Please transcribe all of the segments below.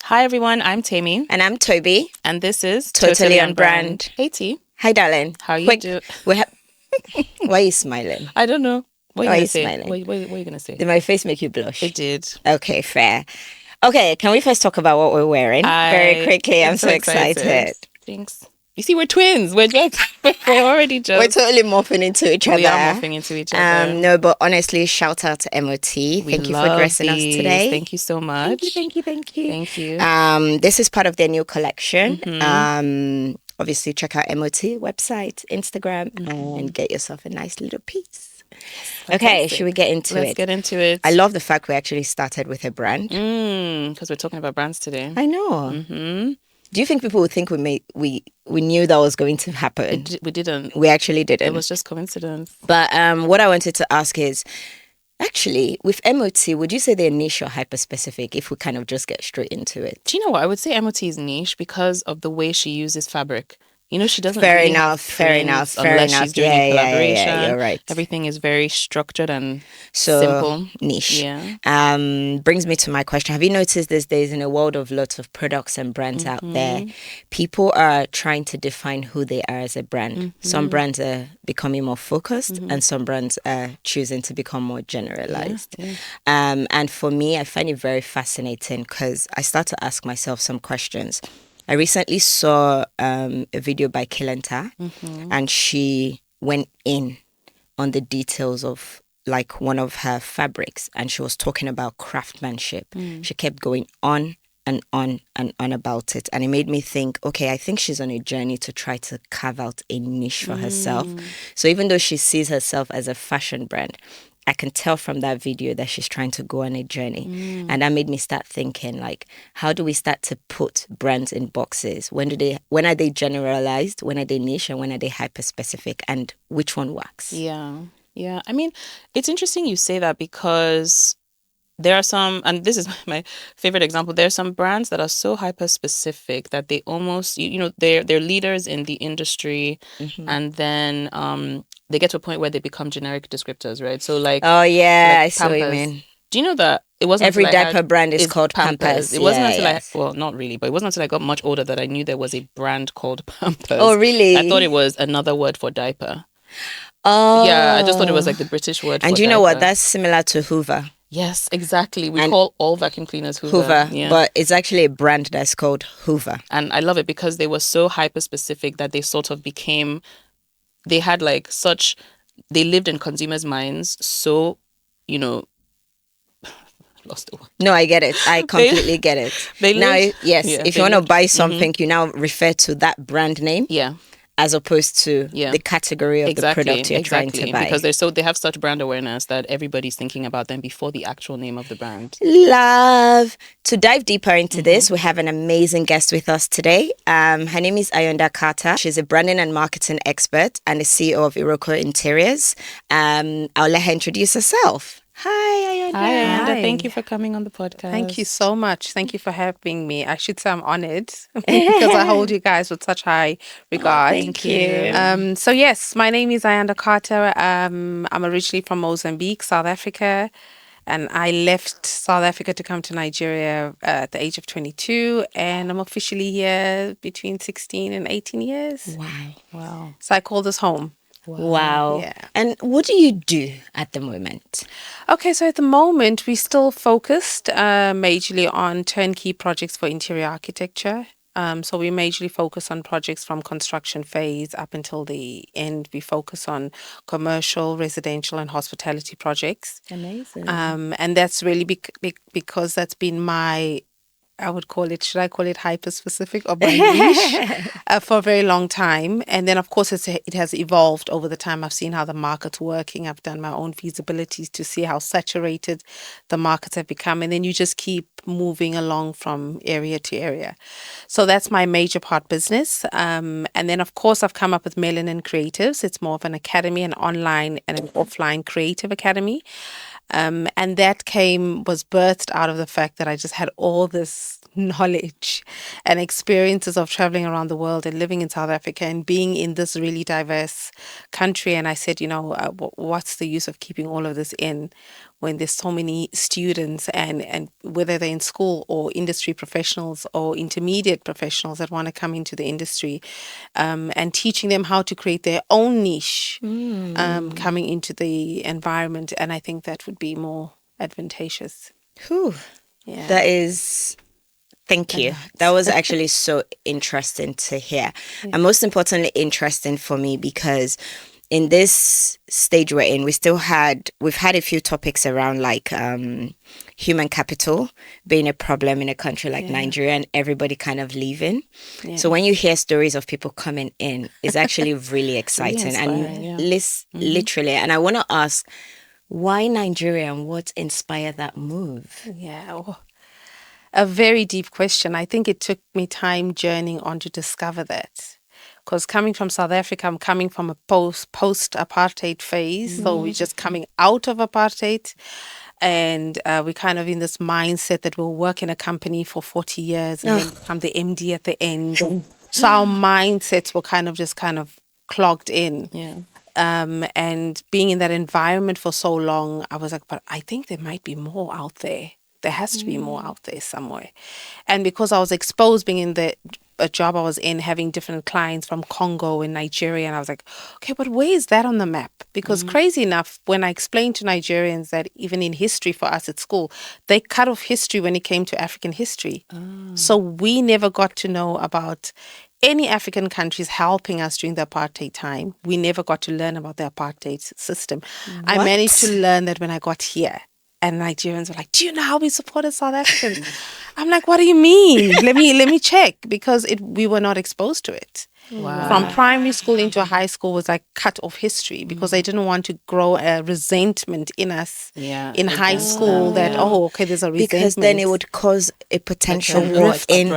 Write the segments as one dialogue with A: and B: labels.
A: Hi everyone, I'm Temi.
B: And I'm Tobi.
A: And this is
B: Totally on Brand.
A: Hey T.
B: Hi, darling.
A: How you do?
B: Why are you smiling?
A: I don't know. What are you
B: Why are
A: going
B: you
A: to say?
B: smiling?
A: What are you going to say?
B: Did my face make you blush?
A: It did.
B: Okay, fair. Okay, can we first talk about what we're wearing? Very quickly. I'm so excited.
A: Thanks. You see, we're twins. We're already just...
B: We're totally morphing into each other.
A: We are morphing into each other.
B: No, but honestly, shout out to MOT. Thank you for dressing us today.
A: Thank you so much.
B: Thank you.
A: Thank you.
B: This is part of their new collection. Obviously, check out MOT website, Instagram, and get yourself a nice little piece. Okay, should we get into it?
A: Let's get into it.
B: I love the fact we actually started with a brand.
A: Because we're talking about brands today.
B: I know. Do you think people would think we knew that was going to happen?
A: We didn't.
B: We actually didn't.
A: It was just coincidence.
B: But what I wanted to ask is, actually, with MOT, would you say they're niche or hyper-specific if we kind of just get straight into it?
A: Do you know what? I would say MOT is niche because of the way she uses fabric. You know, she doesn't
B: Fair
A: really
B: enough.
A: unless she's doing a collaboration.
B: Yeah, you're right.
A: Everything is very structured and
B: so
A: simple.
B: Niche.
A: Yeah.
B: Brings me to my question. Have you noticed these days in a world of lots of products and brands out there, people are trying to define who they are as a brand. Some brands are becoming more focused and some brands are choosing to become more generalized.
A: Yeah.
B: And for me, I find it very fascinating because I start to ask myself some questions. I recently saw a video by Kilenta and she went in on the details of like one of her fabrics and she was talking about craftsmanship. She kept going on and on and on about it. And it made me think, okay, I think she's on a journey to try to carve out a niche for herself. So even though she sees herself as a fashion brand, I can tell from that video that she's trying to go on a journey. And that made me start thinking, like, how do we start to put brands in boxes? When are they generalized? When are they niche? And when are they hyper-specific? And which one works?
A: Yeah. I mean, it's interesting you say that because there are some, and this is my favorite example, there are some brands that are so hyper-specific that they almost, they're leaders in the industry and then they get to a point where they become generic descriptors, right? So like...
B: Oh, yeah,
A: like
B: I see what you mean.
A: Do you know that it wasn't
B: every diaper brand is called Pampers?
A: It wasn't until well, not really, but it wasn't until I got much older that I knew there was a brand called Pampers.
B: Oh, really?
A: I thought it was another word for diaper.
B: Oh.
A: Yeah, I just thought it was like the British word for diaper.
B: And you know what? That's similar to Hoover.
A: Yes, exactly. We call all vacuum cleaners
B: Hoover, but it's actually a brand that's called Hoover.
A: And I love it because they were so hyper-specific that they sort of became... They had like such... They lived in consumers' minds so, lost the word.
B: No, I get it. I completely get it. If you want to buy something, you now refer to that brand name.
A: Yeah.
B: As opposed to the category of the product you're trying to buy.
A: Because they have such brand awareness that everybody's thinking about them before the actual name of the brand.
B: Love. To dive deeper into this, we have an amazing guest with us today. Her name is Ayanda Carter. She's a branding and marketing expert and the CEO of Iroko Interiors. I'll let her introduce herself. Hi, Ayanda.
A: Hi, Ayanda. Thank you for coming on the podcast.
C: Thank you so much. Thank you for having me. I should say I'm honored because I hold you guys with such high regard.
B: Thank you.
C: So yes, my name is Ayanda Carter. I'm originally from Mozambique, South Africa. And I left South Africa to come to Nigeria at the age of 22. And I'm officially here between 16 and 18 years.
B: Wow.
C: So I call this home.
B: Wow.
C: Yeah.
B: And what do you do at the moment?
C: Okay, so at the moment, we're still focused majorly on turnkey projects for interior architecture. So we majorly focus on projects from construction phase up until the end. We focus on commercial, residential, and hospitality projects.
B: Amazing.
C: And that's really because that's been my... should I call it hyper-specific or my niche for a very long time. And then, of course, it has evolved over the time. I've seen how the market's working. I've done my own feasibilities to see how saturated the markets have become. And then you just keep moving along from area to area. So that's my major part business. And then, of course, I've come up with Melanin Creatives. It's more of an academy, an online and an offline creative academy. And that was birthed out of the fact that I just had all this knowledge and experiences of traveling around the world and living in South Africa and being in this really diverse country. And I said, what's the use of keeping all of this in when there's so many students and whether they're in school or industry professionals or intermediate professionals that want to come into the industry, and teaching them how to create their own niche, coming into the environment. And I think that would be more advantageous.
B: Whew.
C: Yeah.
B: That is, thank you. That was actually so interesting to hear. And most importantly, interesting for me because in this stage we're in, we've had a few topics around like human capital being a problem in a country like Nigeria and everybody kind of leaving. Yeah. So when you hear stories of people coming in, it's actually really exciting and literally. And I want to ask, why Nigeria and what inspired that move?
C: Yeah, a very deep question. I think it took me time journeying on to discover that. Because coming from South Africa, I'm coming from a post-apartheid phase. So we're just coming out of apartheid. And we're kind of in this mindset that we'll work in a company for 40 years and then become the MD at the end. So our mindsets were kind of clogged in.
A: Yeah.
C: And being in that environment for so long, I was like, but I think there might be more out there. There has to be more out there somewhere. And because I was exposed being in a job I was in, having different clients from Congo and Nigeria, and I was like, okay, but where is that on the map? Because crazy enough, when I explained to Nigerians that even in history for us at school, they cut off history when it came to African history. So we never got to know about any African countries helping us during the apartheid time. We never got to learn about the apartheid system. I managed to learn that when I got here. And Nigerians were like, do you know how we supported South Africans? I'm like, what do you mean? Let me check, because we were not exposed to it.
A: Wow.
C: From primary school into high school was like cut off history because they didn't want to grow a resentment in us in high school that, okay, there's a resentment.
B: Because then it would cause a potential rift in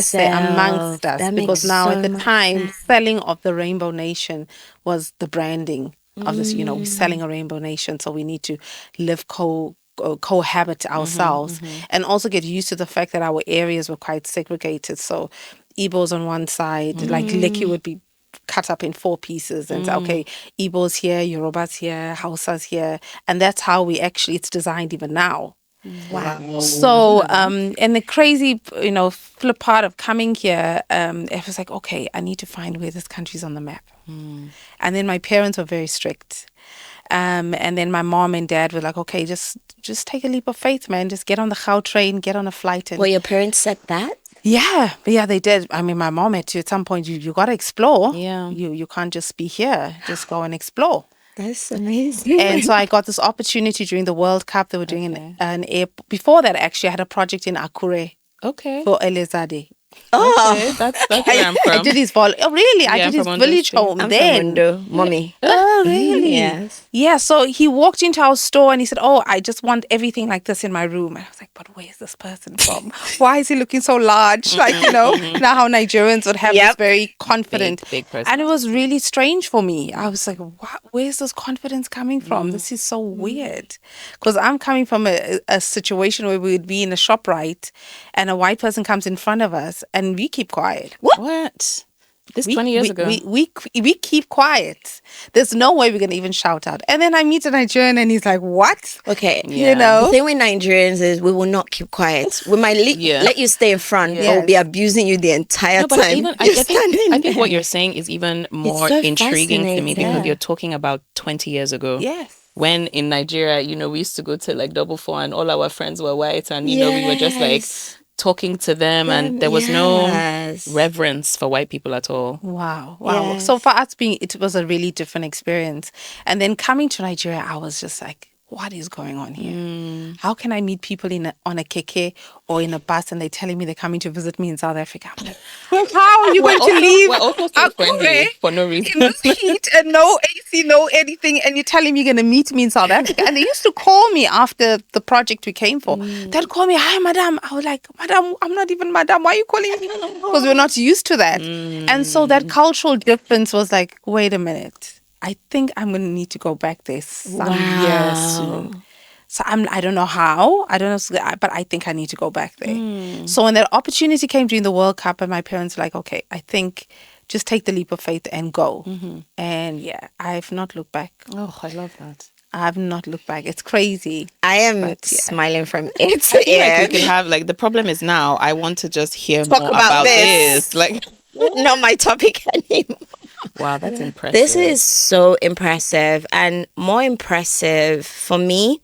C: SA amongst us. Because now at the time, selling of the Rainbow Nation was the branding of this, we're selling a rainbow nation, so we need to live cohabit ourselves and also get used to the fact that our areas were quite segregated. So Igbos on one side, like Lekki would be cut up in 4 pieces and say, okay, Igbos here, Yorubas here, Hausas here. And that's how it's designed even now.
B: Wow.
C: So, and the crazy, flip part of coming here, it was like, okay, I need to find where this country's on the map. And then my parents were very strict. And then my mom and dad were like, okay, just take a leap of faith, man. Just get on the Gau train, get on a flight. And
B: well, your parents said that?
C: Yeah, they did. I mean, my mom had to, at some point, you got to explore.
A: Yeah.
C: You can't just be here. Just go and explore.
B: That's amazing.
C: And so I got this opportunity during the World Cup. They were doing an air. Before that, actually, I had a project in Akure.
A: Okay.
C: For Elezade.
A: Okay, that's where I'm from.
C: I did his really? I did his village home then.
B: Mommy.
C: Oh, really?
B: Yes.
C: Yeah, so he walked into our store and he said, oh, I just want everything like this in my room. And I was like, but where's this person from? Why is he looking so large? Like, now how Nigerians would have this very confident.
A: Big person.
C: And it was really strange for me. I was like, where's this confidence coming from? This is so weird. Because I'm coming from a situation where we would be in a ShopRite and a white person comes in front of us and we keep quiet.
A: What? This 20 years ago.
C: We keep quiet. There's no way we're going to even shout out. And then I meet a Nigerian and he's like, what?
B: Okay.
A: Yeah.
B: The thing with Nigerians is we will not keep quiet. We might let you stay in front,
C: Yes.
B: but we'll be abusing you the entire time.
A: I think what you're saying is even more
B: so
A: intriguing to me because
B: fascinating.
A: you're talking about 20 years ago.
C: Yes.
A: When in Nigeria, we used to go to like Double Four and all our friends were white and, we were just like talking to them and there was no reverence for white people at all.
C: Wow.
B: Yes.
C: So for us it was a really different experience. And then coming to Nigeria, I was just like, what is going on here? How can I meet people on a keke or in a bus and they're telling me they're coming to visit me in South Africa? I'm like, how are you going to leave?
A: We're also so friendly for no reason.
C: In this heat and no AC, no anything, and you're telling me you're going to meet me in South Africa. And they used to call me after the project we came for. They'd call me, hi, madam. I was like, madam, I'm not even madam. Why are you calling me? Because we're not used to that. And so that cultural difference was like, wait a minute. I think I'm going to need to go back there some year soon. So I don't know how, I don't know, but I think I need to go back there. So when that opportunity came during the World Cup, and my parents were like, okay, I think just take the leap of faith and go. And yeah, I've not looked back.
A: Oh, I love that.
C: I've not looked back. It's crazy.
B: I am
C: But, yeah.
B: smiling from ear to
A: I feel like we
B: ear.
A: could have like the problem is now I want to just hear
B: Talk
A: more
B: about this.
A: this. Like,
B: Not my topic anymore.
A: wow, that's impressive.
B: This is so impressive, and more impressive for me.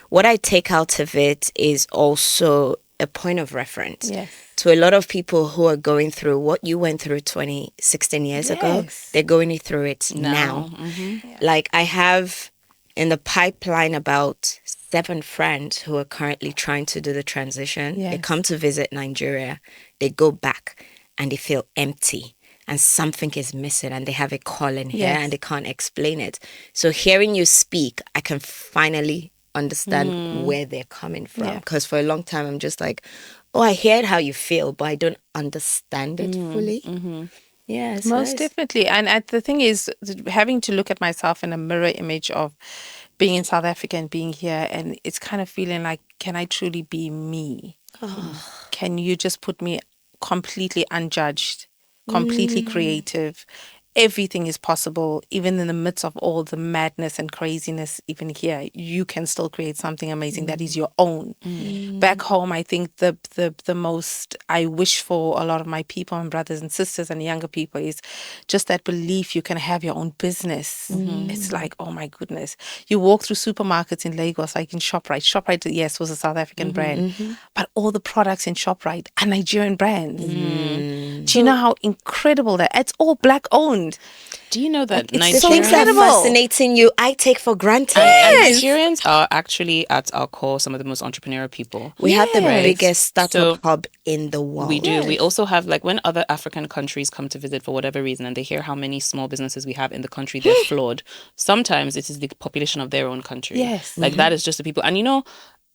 B: What I take out of it is also a point of reference
C: Yes.
B: to a lot of people who are going through what you went through 16 years ago.
C: Yes.
B: They're going through it now. Like I have in the pipeline about 7 friends who are currently trying to do the transition. They
C: Yes.
B: come to visit Nigeria, they go back and they feel empty and something is missing and they have a calling here
C: Yes.
B: and they can't explain it. So hearing you speak, I can finally understand where they're coming from.
C: Yeah.
B: Because for a long time, I'm just like, oh, I hear how you feel, but I don't understand it fully. Yeah, so
C: Most definitely. And the thing is, having to look at myself in a mirror image of being in South Africa and being here, and it's kind of feeling like, can I truly be me? Can you just put me completely unjudged, completely creative? Everything is possible, even in the midst of all the madness and craziness. Even here, you can still create something amazing that is your own. Back home, I think the most I wish for a lot of my people and brothers and sisters and younger people is just that belief you can have your own business. It's like, oh my goodness, you walk through supermarkets in Lagos, like in ShopRite. ShopRite, yes, was a South African brand, but all the products in ShopRite are Nigerian brands. Do you know how incredible that? It's all black owned.
A: Do you know that
B: the
A: Nigerians
B: things that are
C: incredible.
B: fascinating you, I take for granted.
A: and Nigerians are actually at our core some of the most entrepreneurial people.
B: We have the
C: Yes.
B: biggest startup
A: So
B: hub in the world.
A: We do. We also have, like, when other African countries come to visit for whatever reason and they hear how many small businesses we have in the country, they're floored. Sometimes it is the population of their own country.
C: Yes.
A: Like, that is just the people. And you know,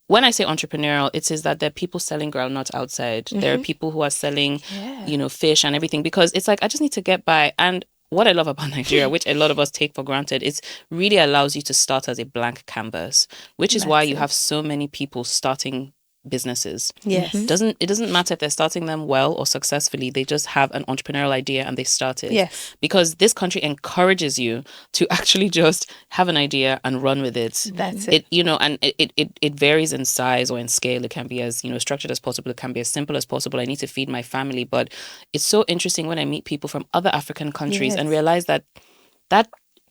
A: when I say entrepreneurial, it is that there are people selling groundnuts outside. There are people who are selling, you know, fish and everything, because it's like, I just need to get by. And what I love about Nigeria, which a lot of us take for granted, is really allows you to start as a blank canvas, which is why you have so many people starting businesses.
C: Yes.
A: It doesn't matter if they're starting them well or successfully, they just have an entrepreneurial idea and they start it.
C: Yes.
A: Because this country encourages you to actually just have an idea and run with it.
C: That's it.
A: You know, and it varies in size or in scale. It can be as, you know, structured as possible. It can be as simple as possible. I need to feed my family. But it's so interesting when I meet people from other African countries and realize that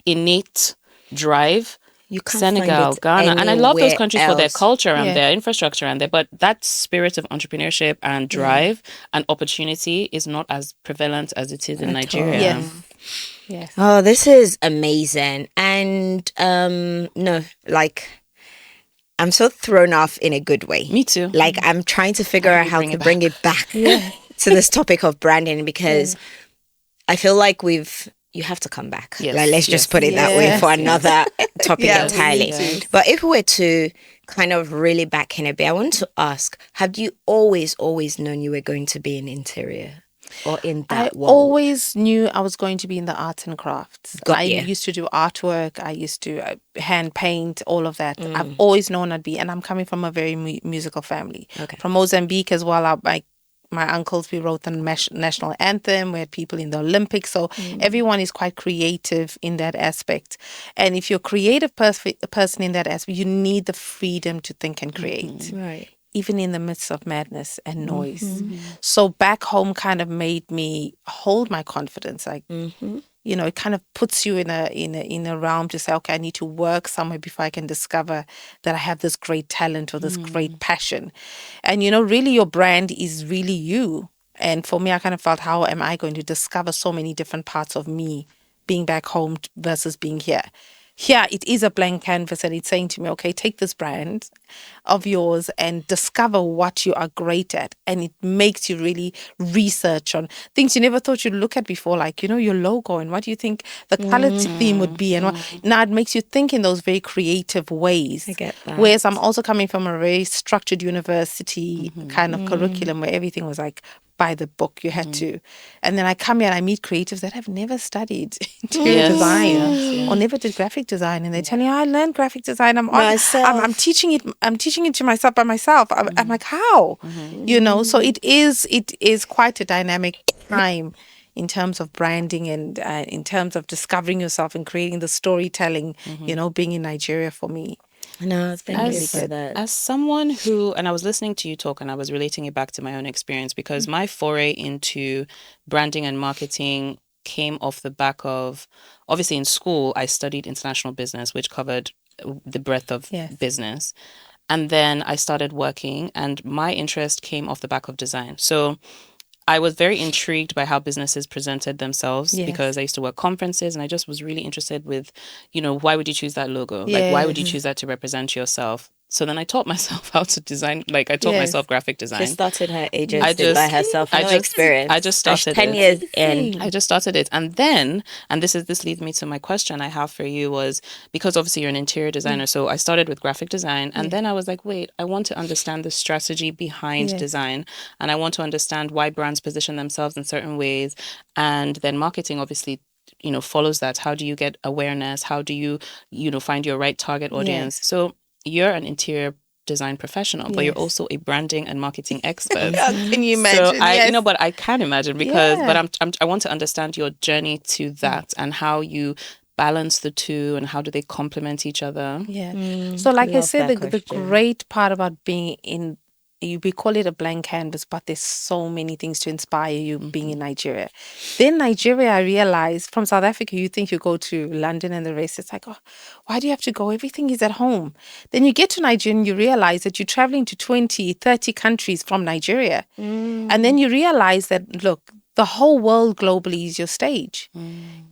A: innate drive,
B: You can't
A: Senegal,
B: find it
A: Ghana, and I love those
B: anywhere
A: countries for their
B: else.
A: culture and
C: Yeah.
A: their infrastructure and their, but that spirit of entrepreneurship and drive and opportunity is not as prevalent as it is in Nigeria.
C: Yes. Yes.
B: Oh, this is amazing. And no, like I'm so thrown off in a good way.
A: Me too.
B: Like I'm trying to figure out how to bring it back to this topic of branding because I feel like you have to come back.
A: Yes,
B: Like let's
A: yes.
B: just put it that way
C: Yes,
B: for another topic
C: Yeah, we
B: entirely.
C: need to.
B: But if we were to kind of really back in a bit, I want to ask, have you always known you were going to be in interior or in
C: I
B: that world?
C: always knew I was going to be in the arts and crafts.
B: Got
C: I
B: ya.
C: used to do artwork. I used to hand paint, all of that.
B: Mm.
C: I've always known I'd be, and I'm coming from a very musical family.
B: Okay.
C: From Mozambique as well. My uncles, we wrote the national anthem. We had people in the Olympics. So everyone is quite creative in that aspect. And if you're a creative person in that aspect, you need the freedom to think and create.
B: Right.
C: Even in the midst of madness and noise. So back home kind of made me hold my confidence. Like, you know, it kind of puts you in a realm to say, okay, I need to work somewhere before I can discover that I have this great talent or this great passion. And, you know, really your brand is really you. And for me, I kind of felt, how am I going to discover so many different parts of me being back home versus being here? Here, it is a blank canvas and it's saying to me, okay, take this brand of yours and discover what you are great at. And it makes you really research on things you never thought you'd look at before, like, your logo and what do you think the color theme would be. And now it makes you think in those very creative ways.
B: I get that.
C: Whereas I'm also coming from a very structured university kind of curriculum where everything was like by the book, you had to. And then I come here and I meet creatives that have never studied interior design or never did graphic design, and they tell you, I learned graphic design. I'm teaching it. I'm teaching it to myself by myself. I'm like, how? So it is quite a dynamic time in terms of branding and in terms of discovering yourself and creating the storytelling. Being in Nigeria for me.
B: No, thank you for that.
A: As someone who, and I was listening to you talk and I was relating it back to my own experience, because my foray into branding and marketing came off the back of, obviously in school, I studied international business, which covered the breadth of business. And then I started working and my interest came off the back of design. So I was very intrigued by how businesses presented themselves because I used to work conferences and I just was really interested with, why would you choose that logo? Like, why would you choose that to represent yourself? So then I taught myself how to design, like I taught myself graphic design.
B: She started her agency by herself, experience.
A: I just started
B: 10 years in.
A: I just started it. And then, and this leads me to my question I have for you was, because obviously you're an interior designer, so I started with graphic design and then I was like, wait, I want to understand the strategy behind design and I want to understand why brands position themselves in certain ways. And then marketing obviously follows that. How do you get awareness? How do you find your right target audience? So you're an interior design professional, but you're also a branding and marketing expert.
C: Can you imagine?
A: So but I can imagine because, but I want to understand your journey to that and how you balance the two and how do they complement each other.
C: So like I said, the great part about being in, we call it a blank canvas, but there's so many things to inspire you being in Nigeria. Then Nigeria, I realized from South Africa, you think you go to London and the rest. It's like, oh, why do you have to go? Everything is at home. Then you get to Nigeria and you realize that you're traveling to 20, 30 countries from Nigeria. And then you realize that, look, the whole world globally is your stage.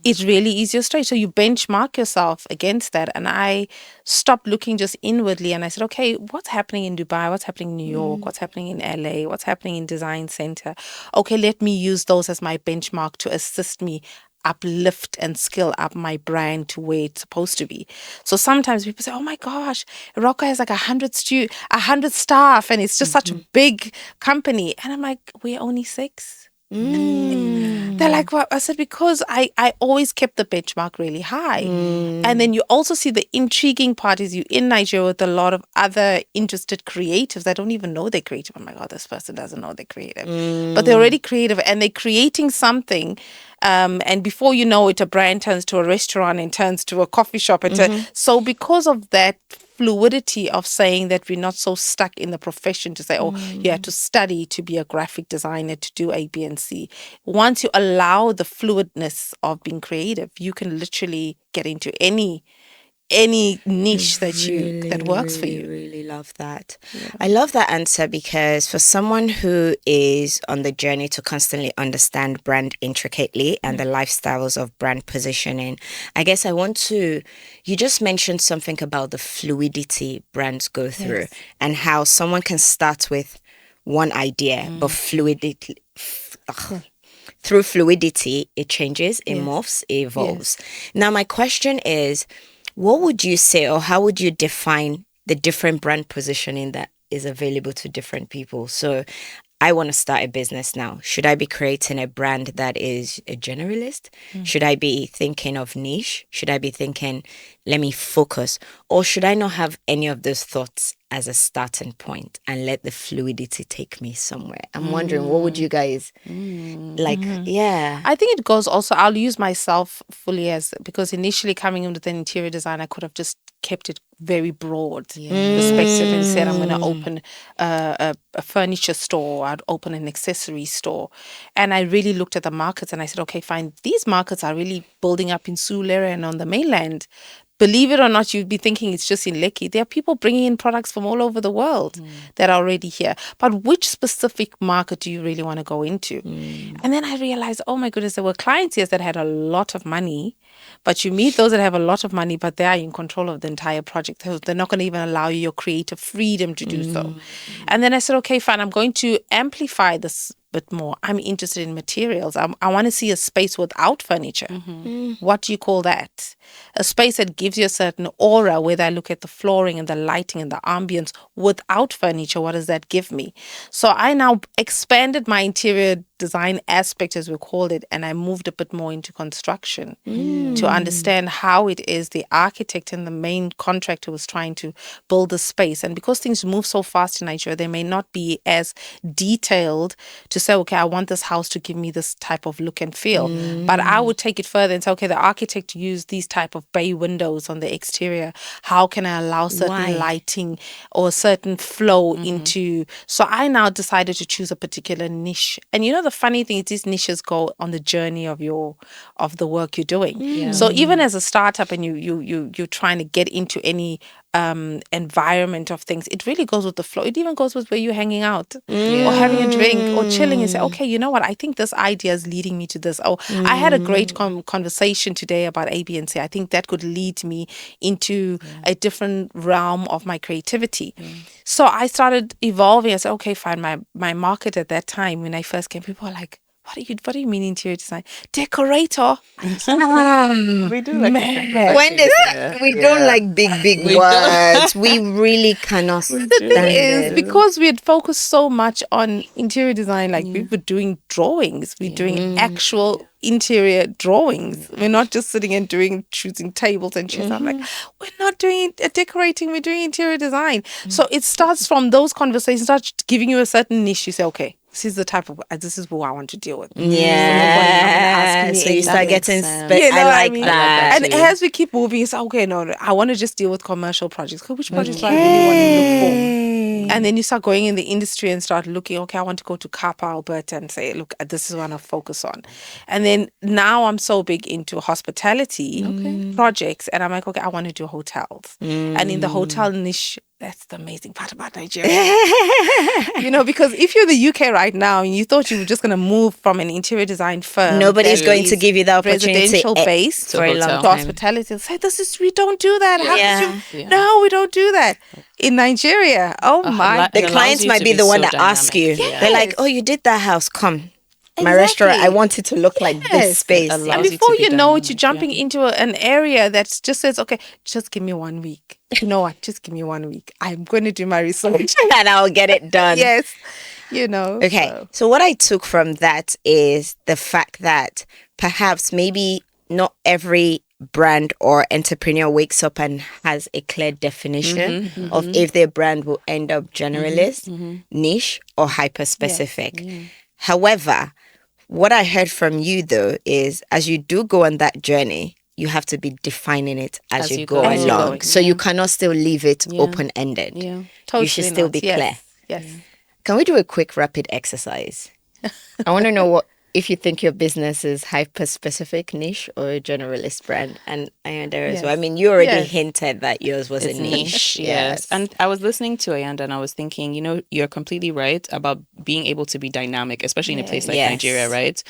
C: It really is your stage. So you benchmark yourself against that. And I stopped looking just inwardly and I said, okay, what's happening in Dubai? What's happening in New York? What's happening in LA? What's happening in Design Center? Okay, let me use those as my benchmark to assist me uplift and skill up my brand to where it's supposed to be. So sometimes people say, oh my gosh, Iroko has like 100 staff and it's just such a big company. And I'm like, we're only 6. They're like, well, I said, because I always kept the benchmark really high. And then you also see the intriguing part is you in Nigeria with a lot of other interested creatives that don't even know they're creative. Oh my God, this person doesn't know they're creative. But they're already creative and they're creating something. And before you know it, a brand turns to a restaurant and turns to a coffee shop. So because of that fluidity of saying that we're not so stuck in the profession to say, oh, you have to study to be a graphic designer, to do A, B, and C. Once you allow the fluidness of being creative, you can literally get into any niche that works for you.
B: Really love that. I love that answer because for someone who is on the journey to constantly understand brand intricately and the lifestyles of brand positioning, I guess you just mentioned something about the fluidity brands go through and how someone can start with one idea, but fluidity through fluidity, it changes, it morphs, it evolves. Now, my question is, what would you say or how would you define the different brand positioning that is available to different people? So I want to start a business now. Should I be creating a brand that is a generalist? Should I be thinking of niche? Should I be thinking, let me focus? Or should I not have any of those thoughts as a starting point and let the fluidity take me somewhere? I'm wondering, what would you guys like? Yeah.
C: I think it goes also, I'll use myself fully because initially coming in with an interior design, I could have just kept it very broad perspective and said, I'm going to open a furniture store, I'd open an accessory store. And I really looked at the markets and I said, okay, fine, these markets are really building up in Surulere and on the mainland. believe it or not, you'd be thinking it's just in Lekki. There are people bringing in products from all over the world that are already here. But which specific market do you really want to go into? And then I realized, oh my goodness, there were clients here that had a lot of money. But you meet those that have a lot of money, but they are in control of the entire project. They're not going to even allow you your creative freedom to do so. And then I said, okay, fine, I'm going to amplify this bit more. I'm interested in materials. I want to see a space without furniture. What do you call that? A space that gives you a certain aura, whether I look at the flooring and the lighting and the ambience without furniture, what does that give me? So I now expanded my interior design aspect, as we called it, and I moved a bit more into construction to understand how it is the architect and the main contractor was trying to build the space. And because things move so fast in Nigeria, they may not be as detailed to say, okay, I want this house to give me this type of look and feel. But I would take it further and say, okay, the architect used these type of bay windows on the exterior. How can I allow certain lighting or certain flow into? So I now decided to choose a particular niche. And you know, the funny thing is these niches go on the journey of the work you're doing. So even as a startup and you're trying to get into any environment of things, it really goes with the flow. It even goes with where you're hanging out or having a drink or chilling and say, okay, you know what, I think this idea is leading me to this. Oh, I had a great conversation today about A, B, and C. I think that could lead me into a different realm of my creativity. So I started evolving. I said, okay, fine. My market at that time when I first came, people were like, what do you mean interior design? Decorator.
A: We do like
B: when we don't like big words. We really cannot stand
C: The thing is,
B: it.
C: because we had focused so much on interior design, like we were doing drawings, we're doing actual interior drawings. We're not just sitting and choosing tables and chairs. I'm like, we're not doing decorating, we're doing interior design. So it starts from those conversations, starts giving you a certain niche. You say, okay, this is who I want to deal with.
B: Yeah. So you start getting I like that.
C: And as we keep moving, it's okay, no, I want to just deal with commercial projects. Which projects do I really want to look for? And then you start going in the industry and start looking, okay, I want to go to Kappa, Alberta and say, look, this is what I want to focus on. And then now I'm so big into hospitality projects. And I'm like, okay, I want to do hotels. And in the hotel niche, that's the amazing part about Nigeria. You know, because if you're the UK right now and you thought you were just going to move from an interior design firm,
B: nobody's going to give you the opportunity
C: residential base
B: for a long time.
C: Hospitality. Say, we don't do that. No, we don't do that. In Nigeria,
B: the clients might be the one that ask you.
C: Yes.
B: They're like, oh, you did that house, come. My restaurant, I want it to look like this space.
C: And before you know it, you're jumping into an area that just says, okay, just give me 1 week. You know what? Just give me 1 week. I'm going to do my research.
B: And I'll get it done.
C: Yes. You know.
B: Okay. So what I took from that is the fact that perhaps maybe not every brand or entrepreneur wakes up and has a clear definition of if their brand will end up generalist, niche, or hyper specific. Yes. However, what I heard from you though is as you do go on that journey, you have to be defining it as you go along. So you cannot still leave it open-ended. Yeah. Totally you should still be clear.
C: Yes.
B: Can we do a quick rapid exercise? I want to know if you think your business is hyper-specific, niche, or a generalist brand. And Ayanda as well. I mean, you already hinted that yours was a niche.
A: Yes. And I was listening to Ayanda and I was thinking, you know, you're completely right about being able to be dynamic, especially in a place like Nigeria, right?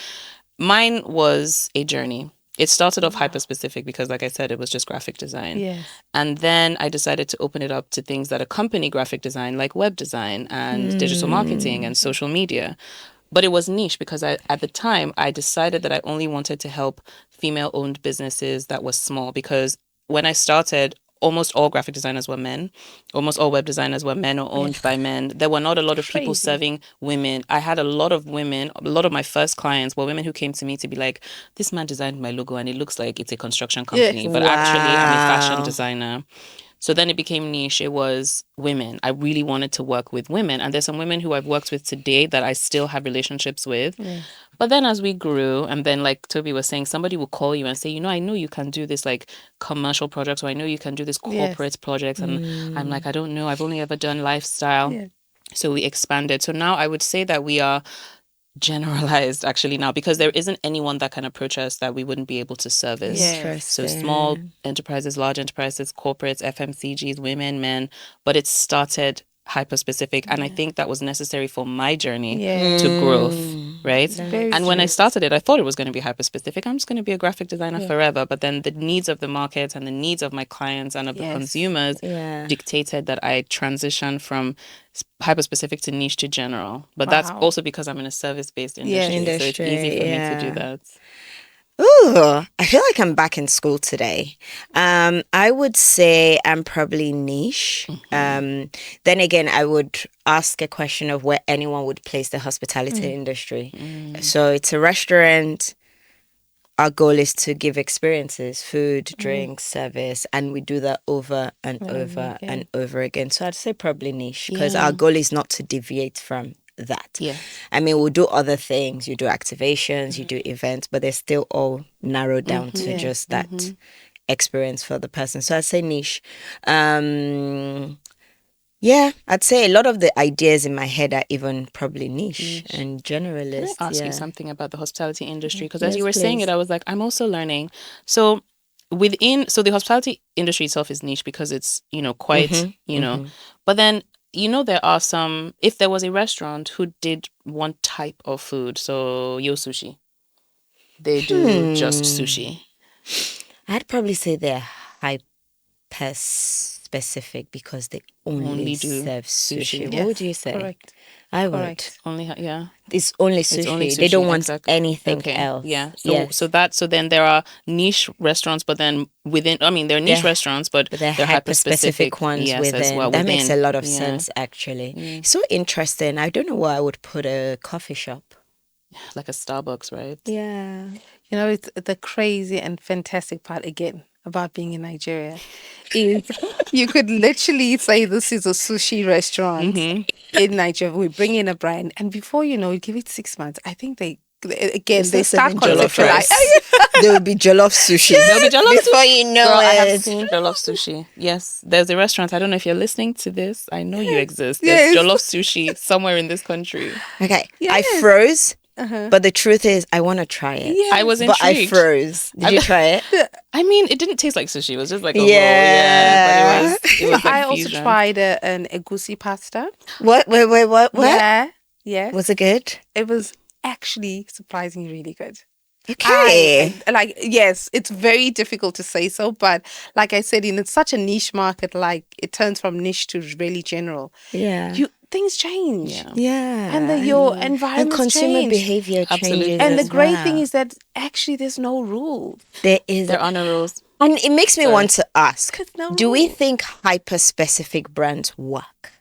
A: Mine was a journey. It started off hyper-specific because, like I said, it was just graphic design. Yes. And then I decided to open it up to things that accompany graphic design, like web design and digital marketing and social media. But it was niche because at the time, I decided that I only wanted to help female-owned businesses that was small. Because when I started, almost all graphic designers were men. Almost all web designers were men or owned by men. There were not a lot of people serving women. I had a lot of women. A lot of my first clients were women who came to me to be like, this man designed my logo and it looks like it's a construction company. But actually, I'm a fashion designer. So then it became niche. It was women. I really wanted to work with women. And there's some women who I've worked with today that I still have relationships with. Yeah. But then as we grew, and then like Tobi was saying, somebody will call you and say, you know, I know you can do this like commercial projects, or I know you can do this corporate projects. And I'm like, I don't know. I've only ever done lifestyle. Yeah. So we expanded. So now I would say that we are generalized actually now, because there isn't anyone that can approach us that we wouldn't be able to service.
C: Yes.
A: So small
B: Interesting.
A: enterprises, large enterprises, corporates, FMCGs, women, men, but it started hyper specific. And I think that was necessary for my journey
C: Yeah.
A: to growth, right?
C: It's
B: That
C: very
B: makes
A: And when I
C: true.
B: sense.
A: started it, I thought it was going to be hyper specific. I'm just going to be a graphic designer
C: Yeah.
A: forever. But then the needs of the market and the needs of my clients and of the
C: Yes.
A: consumers
B: Yeah.
A: dictated that I transition from hyper specific to niche to general. But that's
C: Wow.
A: also because I'm in a service based industry.
C: Yes.
A: So it's easy
B: Industry,
A: for me to do
B: yeah.
A: that.
B: Ooh, I feel like I'm back in school today. I would say I'm probably niche. Then again, I would ask a question of where anyone would place the hospitality industry. So it's a restaurant. Our goal is to give experiences, food, drinks, service, and we do that over and over
C: again.
B: and over again. So I'd say probably niche because
A: Yeah.
B: our goal is not to deviate from that.
A: Yeah.
B: I mean, we'll do other things. You do activations, you do events, but they're still all narrowed down to
C: Yeah.
B: just that experience for the person. So I'd say niche. Yeah, I'd say a lot of the ideas in my head are even probably niche and
A: Can I
B: generalist.
A: ask you
B: Yeah.
A: something about the hospitality industry? Because as
B: Yes,
A: you were saying it,
B: please.
A: I was like, I'm also learning. So so the hospitality industry itself is niche because it's, quite, but then, there are some, if there was a restaurant who did one type of food, so Yo Sushi, they do just sushi.
B: I'd probably say they're hyper specific because they only
A: Only do
B: serve
A: sushi.
B: sushi. What
C: Yes.
B: would you say?
C: Correct.
B: I would.
C: Correct.
A: Only, yeah.
B: It's only
A: It's only
B: sushi. They don't
A: sushi,
B: want
A: exactly.
B: anything
A: Okay.
B: else.
A: Yeah.
B: Yes.
A: So then there are niche restaurants, but then within, I mean, they're niche
B: Yeah.
A: restaurants, but
B: But they're
A: they're hyper specific
B: hyper-specific ones
A: yes,
B: within.
A: as well.
B: That makes a
A: Within.
B: lot of
A: Yeah.
B: sense, actually.
A: Yeah.
B: So interesting. I don't know where I would put a coffee shop.
A: Like a Starbucks, right?
B: Yeah.
C: You know, it's the crazy and fantastic part again about being in Nigeria is you could literally say this is a sushi restaurant in Nigeria. We bring in a brand, and before you know it, give it 6 months. I think they start
B: serving jollof
C: conceptualizing.
B: rice. There will be jollof sushi.
A: There'll be jollof
B: Before you know
A: Girl, I have
B: it.
A: seen jollof sushi. Yes, there's a restaurant. I don't know if you're listening to this. I know you exist.
C: Yes.
A: There's jollof sushi somewhere in this country.
B: Okay.
C: Yes.
B: I froze, but the truth is, I want to try it.
C: Yes.
A: I was
B: But I
A: intrigued.
B: froze. Did you try it?
A: I mean, it didn't taste like sushi. It was just like a
B: Yeah.
A: roll. Yeah, but it was like
C: I also
A: fusion.
C: tried an egusi pasta.
B: What? Wait, what?
C: Yeah. Yes.
B: Was it good?
C: It was actually surprisingly really good.
B: Okay.
C: Yes, it's very difficult to say so, but like I said, it's such a niche market, like it turns from niche to really general.
B: Yeah.
C: Things change.
A: Yeah.
B: Yeah.
C: And your
B: and
C: environment
B: consumer
C: change.
B: behavior
A: Absolutely.
B: changes.
C: And the
B: as
C: great thing
B: well.
C: is that actually there's no rule.
B: there is,
A: There are no rules.
B: and it makes me want to ask:
C: There's no
B: do we
C: rule.
B: think hyper-specific brands work?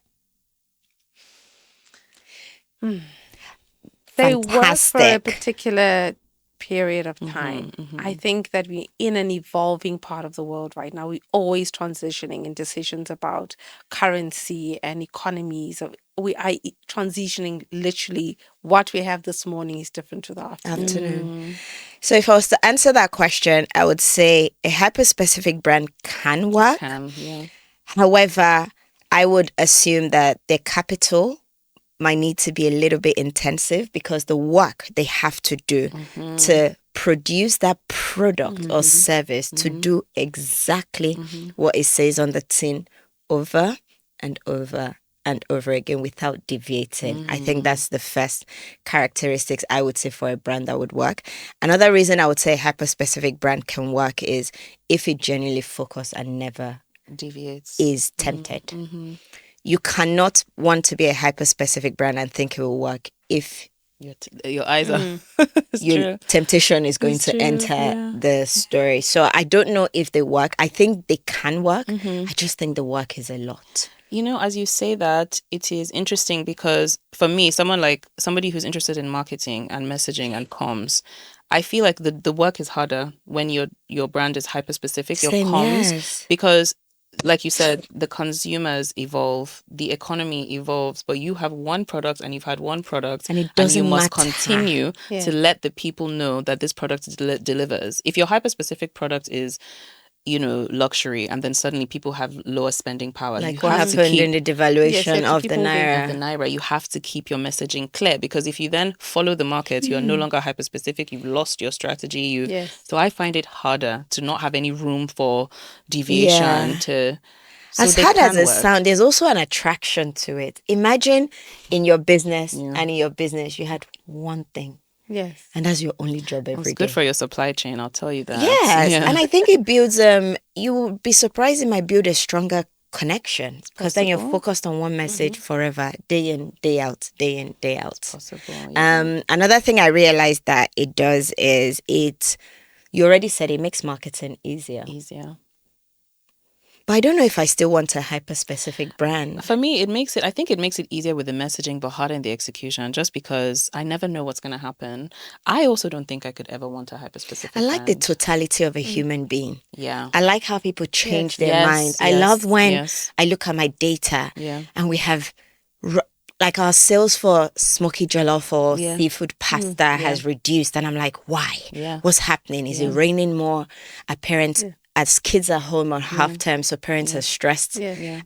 C: They work for a
B: Fantastic.
C: particular period of time. I think that we're in an evolving part of the world right now. We're always transitioning in decisions about currency and economies. We are transitioning literally. What we have this morning is different to the afternoon.
B: So if I was to answer that question, I would say a hyper-specific brand can work.
A: Yeah.
B: However, I would assume that their capital might need to be a little bit intensive because the work they have to do to produce that product or service to do exactly what it says on the tin over and over and over again without deviating. I think that's the first characteristics I would say for a brand that would work. Another reason I would say a hyper-specific brand can work is if it genuinely focus and never
A: Deviates.
B: is tempted. You cannot want to be a hyper-specific brand and think it will work if
A: Your eyes are. It's
B: your
A: true.
B: temptation is going
A: It's
B: to
A: true,
B: enter
A: yeah.
B: the story. So I don't know if they work. I think they can work. I just think the work is a lot.
A: As you say that, it is interesting because for me, somebody who's interested in marketing and messaging and comms, I feel like the work is harder when your brand is hyper specific, your
B: Same,
A: comms,
B: yes.
A: because like you said, the consumers evolve, the economy evolves, but you have one product and you've had one product,
B: And it
A: you
B: doesn't
A: must
B: matter.
A: continue
C: Yeah.
A: to let the people know that this product delivers. If your hyper specific product is luxury, and then suddenly people have lower spending power.
B: Like
A: You
B: what
A: have to
B: happened in
A: keep
B: the
C: Yes, you
B: devaluation
C: have to
B: of
C: keep
B: the
C: moving.
A: the
B: naira.
A: naira. You have to keep your messaging clear, because if you then follow the market, you're no longer hyper specific. You've lost your strategy.
C: Yes.
A: So I find it harder to not have any room for deviation.
B: Yeah.
A: So
B: As
A: they
B: hard as
A: can
B: it
A: work.
B: sounds, there's also an attraction to it. Imagine in your business
A: Yeah.
B: and in your business, you had one thing,
C: Yes.
B: and that's your only job
A: It's
B: every
A: good
B: day.
A: for your supply chain, I'll tell you that.
B: Yes,
A: Yeah.
B: and I think it builds. You will be surprised it might build a stronger connection, because then you're
A: possible.
B: focused on one message forever, day in, day out, day in, day out.
A: Possible. Yeah.
B: Another thing I realized that it does is it. You already said it makes marketing easier,
A: Easier.
B: but I don't know if I still want a hyper specific brand.
A: For me, I think it makes it easier with the messaging, but harder in the execution, just because I never know what's going to happen. I also don't think I could ever want a hyper specific
B: I like the
A: brand.
B: totality of a human being.
A: Yeah.
B: I like how people change their
A: Yes,
B: mind. I
A: yes,
B: love when
A: yes.
B: I look at my data
A: Yeah.
B: and we have like our sales for smoky jollof or
A: Yeah.
B: seafood pasta has reduced, and I'm like, why?
A: Yeah.
B: What's happening? Is it raining more? Are parents, as kids are home on half term, so parents are stressed?
C: Yeah.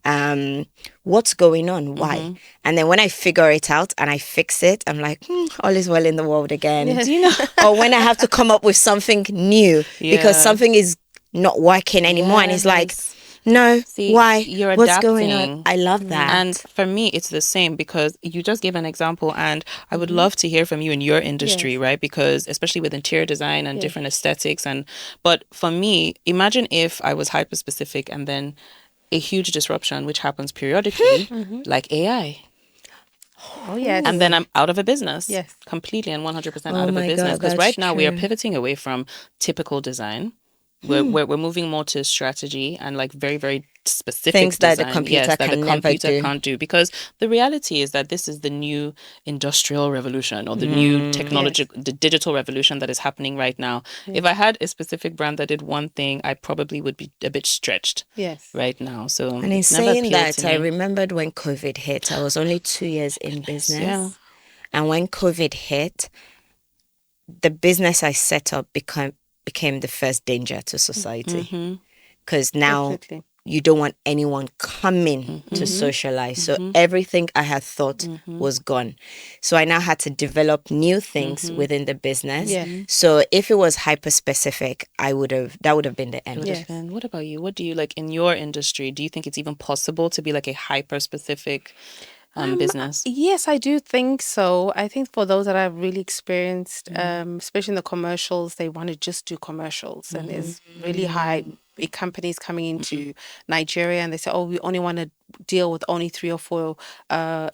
B: What's going on? Why? And then when I figure it out and I fix it, I'm like, all is well in the world again.
C: Yes.
A: Do you know?
B: Or when I have to come up with something new because
A: Yeah.
B: something is not working anymore, and it's like,
A: Yes.
B: no,
A: See,
B: why?
A: you're
B: What's going on?
A: adapting.
B: I love that.
A: And for me, it's the same, because you just gave an example, and I would love to hear from you in your industry,
C: Yes.
A: right? Because especially with interior design and different aesthetics, but for me, imagine if I was hyper specific and then a huge disruption, which happens periodically, like AI.
C: Oh yes.
A: And then I'm out of a business.
C: Yes.
A: Completely and 100%
B: Oh
A: out of a
B: my
A: business.
B: God,
A: Because
B: that's
A: right now we are
B: true.
A: pivoting away from typical design. We're moving more to strategy and like very, very specific
B: Things that the
A: design.
B: computer
A: Yes, that
B: can
A: the
B: never
A: computer
B: do.
A: can't do. Because the reality is that this is the new industrial revolution, or the new technology, the digital revolution that is happening right now. If I had a specific brand that did one thing, I probably would be a bit stretched
C: Yes.
A: right now. So
B: And in
A: it's never
B: saying
A: appealed
B: that,
A: to
B: I
A: me.
B: remembered when COVID hit. I was only 2 years in business.
A: Yeah.
B: And when COVID hit, the business I set up became the first danger to society. Because now
C: Definitely.
B: you don't want anyone coming to socialize. So everything I had thought was gone. So I now had to develop new things within the business.
C: Yeah.
B: So if it was hyper specific, that would have been the end.
C: Yes.
A: And what about you? What do you like in your industry? Do you think it's even possible to be like a hyper specific business?
C: Yes, I do think so. I think for those that I've really experienced, especially in the commercials, they want to just do commercials, and there's really high big companies coming into Nigeria, and they say, "Oh, we only want to deal with only 3 or 4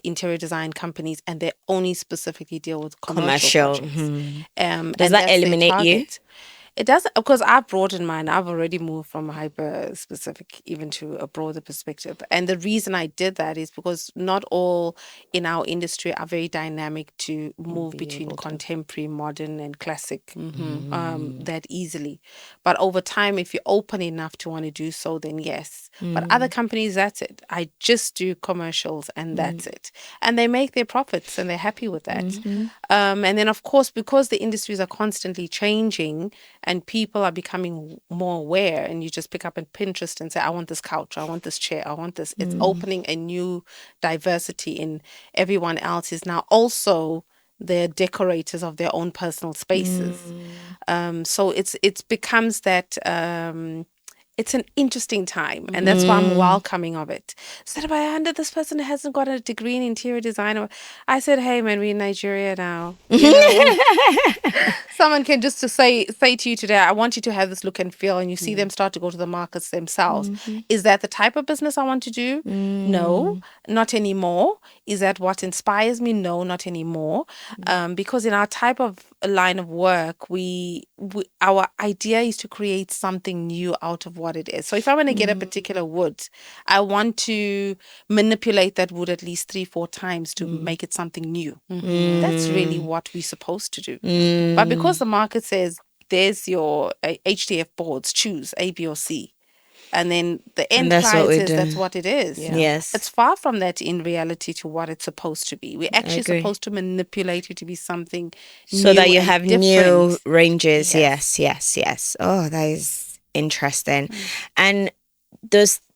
C: interior design companies, and they only specifically deal with commercial projects."
B: Does
C: And
B: that
C: that's their
B: eliminate you?
C: target. It doesn't, of course, I've broadened mine. I've already moved from hyper specific even to a broader perspective. And the reason I did that is because not all in our industry are very dynamic to move between contemporary, modern, and classic that easily. But over time, if you're open enough to want to do so, then yes. But other companies, that's it. I just do commercials and that's it. And they make their profits and they're happy with that. And then, of course, because the industries are constantly changing, and people are becoming more aware, and you just pick up on Pinterest and say, I want this couch, I want this chair, I want this. It's opening a new diversity in everyone else is now also the decorators of their own personal spaces. So it becomes that it's an interesting time, and that's why I'm welcoming of it. Said, but Ayanda, this person hasn't got a degree in interior design. I said, hey man, we're in Nigeria now. You know, someone can just to say to you today, I want you to have this look and feel, and you see them start to go to the markets themselves. Is that the type of business I want to do? No, not anymore. Is that what inspires me? No, not anymore. Because in our type of line of work, our idea is to create something new out of what it is. So if I want to get a particular wood, I want to manipulate that wood at least 3-4 times to make it something new. That's really what we're supposed to do. But because the market says there's your HDF boards, choose A, B, or C. And then the end client says that's what it is.
B: Yes.
C: It's far from that in reality to what it's supposed to be. We're actually
B: agree.
C: supposed to manipulate it to be something
B: So
C: new
B: that you
C: and
B: have
C: different.
B: new ranges. Yes. Oh, that is interesting. And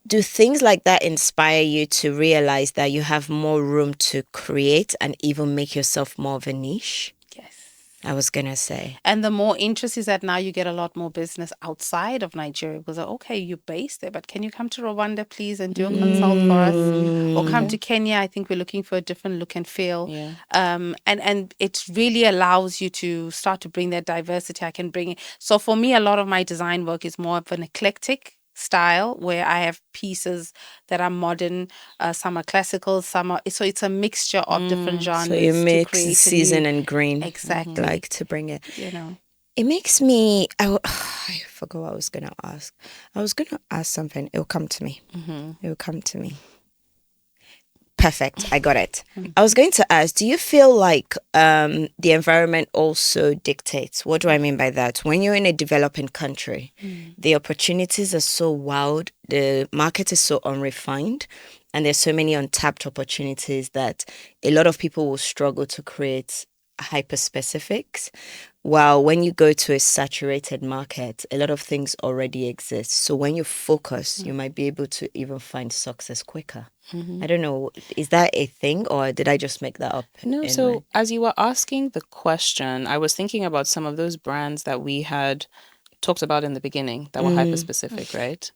B: do things like that inspire you to realize that you have more room to create and even make yourself more of a niche?
C: Yes.
B: I was gonna say.
C: And the more interest is that now you get a lot more business outside of Nigeria because, okay, you're based there, but can you come to Rwanda, please, and do a consult for us? Or come to Kenya. I think we're looking for a different look and feel.
A: Yeah.
C: And it really allows you to start to bring that diversity. I can bring it. So for me, a lot of my design work is more of an eclectic style where I have pieces that are modern, some are classical, some are, so it's a mixture of different genres.
B: So you
C: to
B: mix
C: create a
B: season
C: new,
B: and green.
C: exactly,
B: Like to bring it.
C: you know.
B: It makes me. I forgot what I was gonna ask. I was gonna ask something. It'll come to me. It'll come to me. Perfect. I got it. I was going to ask, do you feel like the environment also dictates? What do I mean by that? When you're in a developing country, the opportunities are so wild, the market is so unrefined, and there's so many untapped opportunities that a lot of people will struggle to create hyper specifics. While when you go to a saturated market, a lot of things already exist. So when you focus, you might be able to even find success quicker. I don't know. Is that a thing or did I just make that up?
A: No, so as you were asking the question, I was thinking about some of those brands that we had talked about in the beginning that were hyper specific, right?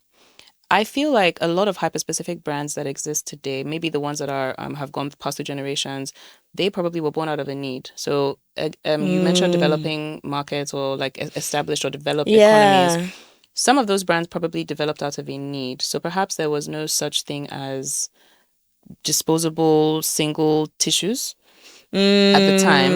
A: I feel like a lot of hyper specific brands that exist today, maybe the ones that are have gone past 2 generations, they probably were born out of a need. So you mentioned developing markets or like established or developed economies. Some of those brands probably developed out of a need. So perhaps there was no such thing as disposable single tissues at the time.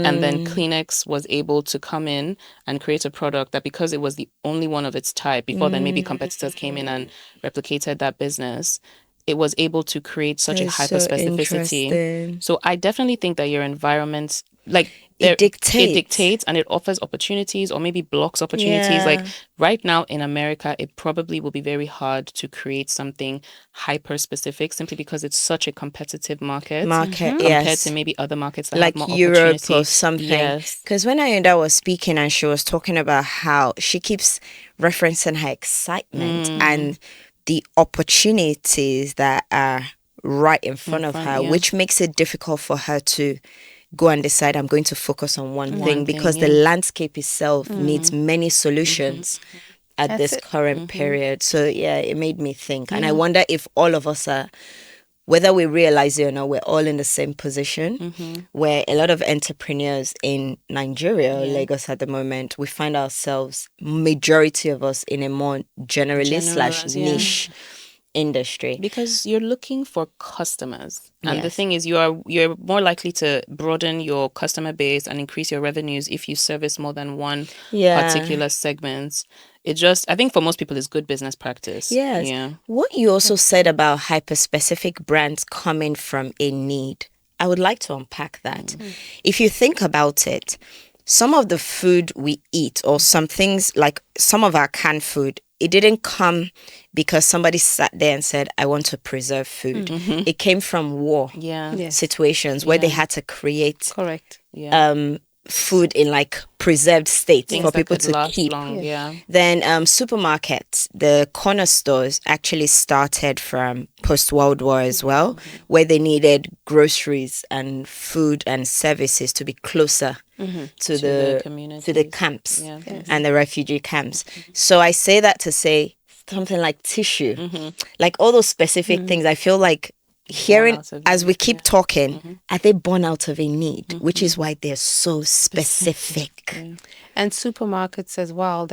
A: And then Kleenex was able to come in and create a product that, because it was the only one of its type, before then maybe competitors came in and replicated that business, it was able to create such a hyper specificity. So I definitely think that your environment, like
B: It
A: it
B: dictates.
A: dictates and it offers opportunities or maybe blocks opportunities. Like right now in America, it probably will be very hard to create something hyper specific simply because it's such a competitive market compared to maybe other markets that
B: like
A: have more
B: Europe
A: opportunity.
B: or something.
A: Yes.
B: Because when Ayanda was speaking and she was talking about how she keeps referencing her excitement and the opportunities that are right in front of her, which makes it difficult for her to go and decide I'm going to focus on one thing because the landscape itself needs many solutions at this current period. So yeah, it made me think. And I wonder if all of us are, whether we realize it or not, we're all in the same position where a lot of entrepreneurs in Nigeria or Lagos at the moment, we find ourselves, majority of us, in a more generalist / niche industry.
A: Because you're looking for customers. And the thing is, you're more likely to broaden your customer base and increase your revenues if you service more than one particular segment. It just, I think for most people, it's good business practice.
B: Yes.
A: Yeah.
B: What you also said about hyper-specific brands coming from a need, I would like to unpack that. If you think about it, some of the food we eat or some things like some of our canned food, it didn't come because somebody sat there and said, I want to preserve food. It came from war situations where they had to create food in like preserved states for people to keep. Then supermarkets, the corner stores actually started from post-World War as well, where they needed groceries and food and services to be closer to the camps and the refugee camps. So I say that to say something like tissue, like all those specific things. I feel like hearing as we keep talking, are they born out of a need, which is why they're so specific.
C: And supermarkets as well.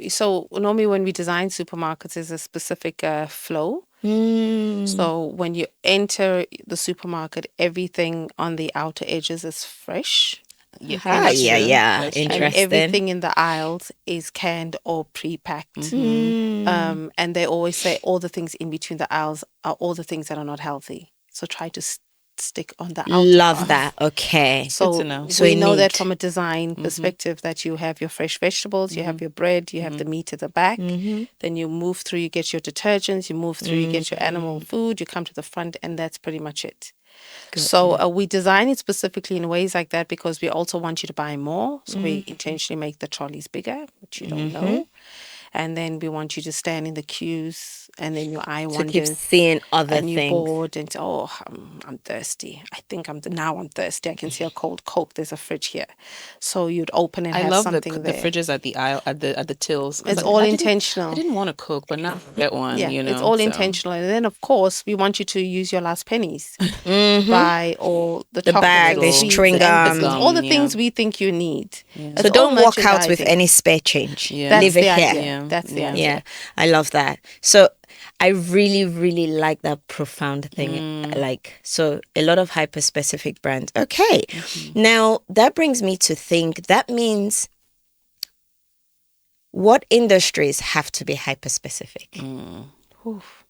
C: So normally when we design supermarkets, there's a specific flow. So when you enter the supermarket, everything on the outer edges is fresh.
B: Interesting.
C: And everything in the aisles is canned or pre-packed. And they always say all the things in between the aisles are all the things that are not healthy. So try to stick on the outer
B: Love
C: part.
B: that. Okay.
C: So we know that from a design perspective that you have your fresh vegetables, you have your bread, you have the meat at the back. Then you move through, you get your detergents, you move through, you get your animal food, you come to the front, and that's pretty much it. So we design it specifically in ways like that because we also want you to buy more. So we intentionally make the trolleys bigger, which you don't know. and then we want you to stand in the queues, and then your eye
B: To keep
C: wanders,
B: seeing other
C: and you're
B: things.
C: bored, and oh, I'm thirsty. I think I'm thirsty. I can see a cold Coke. There's a fridge here, so you'd open and
A: I
C: have
A: love
C: something
A: the
C: there.
A: fridges at the aisle at the tills.
C: It's
A: Like,
C: all
A: I
C: intentional.
A: didn't want a Coke, but now I get one.
C: Yeah,
A: You know,
C: it's all
A: so.
C: intentional. And then, of course, we want you to use your last pennies to
B: Mm-hmm.
C: buy all the
B: The
C: chocolates,
B: bag,
C: the
B: the
C: sweets,
B: chewing
C: and
B: gum.
C: biscuits, all the
A: Yeah.
C: things we think you need.
A: Yeah.
C: It's
B: So
C: all
B: don't walk out with
C: merchandising.
B: any spare change.
A: Yeah.
C: That's
B: Leave it
C: the
B: here.
C: idea.
A: Yeah,
C: That's the
A: yeah.
C: idea.
B: Yeah, I love that. So I really, really like that profound thing. Like, so a lot of hyper specific brands. Okay. Now that brings me to think that means what industries have to be hyper specific?
C: Oof.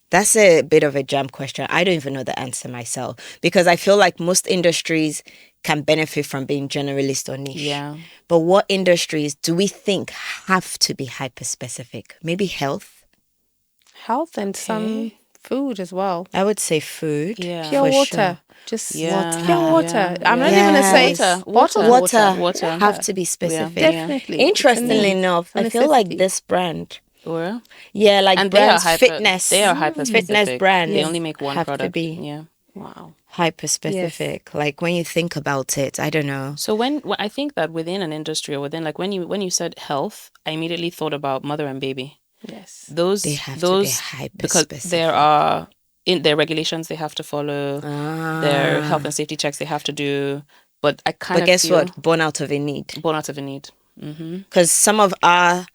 B: That's a bit of a jam question. I don't even know the answer myself because I feel like most industries can benefit from being generalist or niche.
A: Yeah.
B: But what industries do we think have to be hyper specific? Maybe health?
C: Health and some food as well.
B: I would say food.
A: Yeah.
C: Pure
B: for
C: water.
B: sure.
C: Just
A: Yeah.
C: pure water.
A: Yeah.
C: I'm not
B: Yeah.
C: even going to say
B: Yes.
C: bottled
B: Water,
C: water.
B: have to be specific.
A: Yeah.
C: Definitely.
B: Interestingly
C: It's a need.
B: enough,
C: It's a
B: I feel like
C: necessity.
B: this brand,
A: Or
B: yeah, like
A: and they are
B: brands,
A: hyper.
B: fitness,
A: They are hyper
B: fitness
A: specific.
B: brands.
A: They only make one
B: have
A: product.
B: to be
A: Yeah.
C: Wow.
B: hyper specific. Like when you think about it, I don't know.
A: So when I think that within an industry or within, like when you said health, I immediately thought about mother and baby.
C: Yes.
A: Those
B: They have
A: those
B: to be hyper
A: because
B: specific.
A: there are in their regulations they have to follow, their health and safety checks they have to do. But I kind
B: But
A: of
B: guess
A: feel
B: what? Born out of a need.
A: born out of a need. Mm-hmm.
B: Because some of our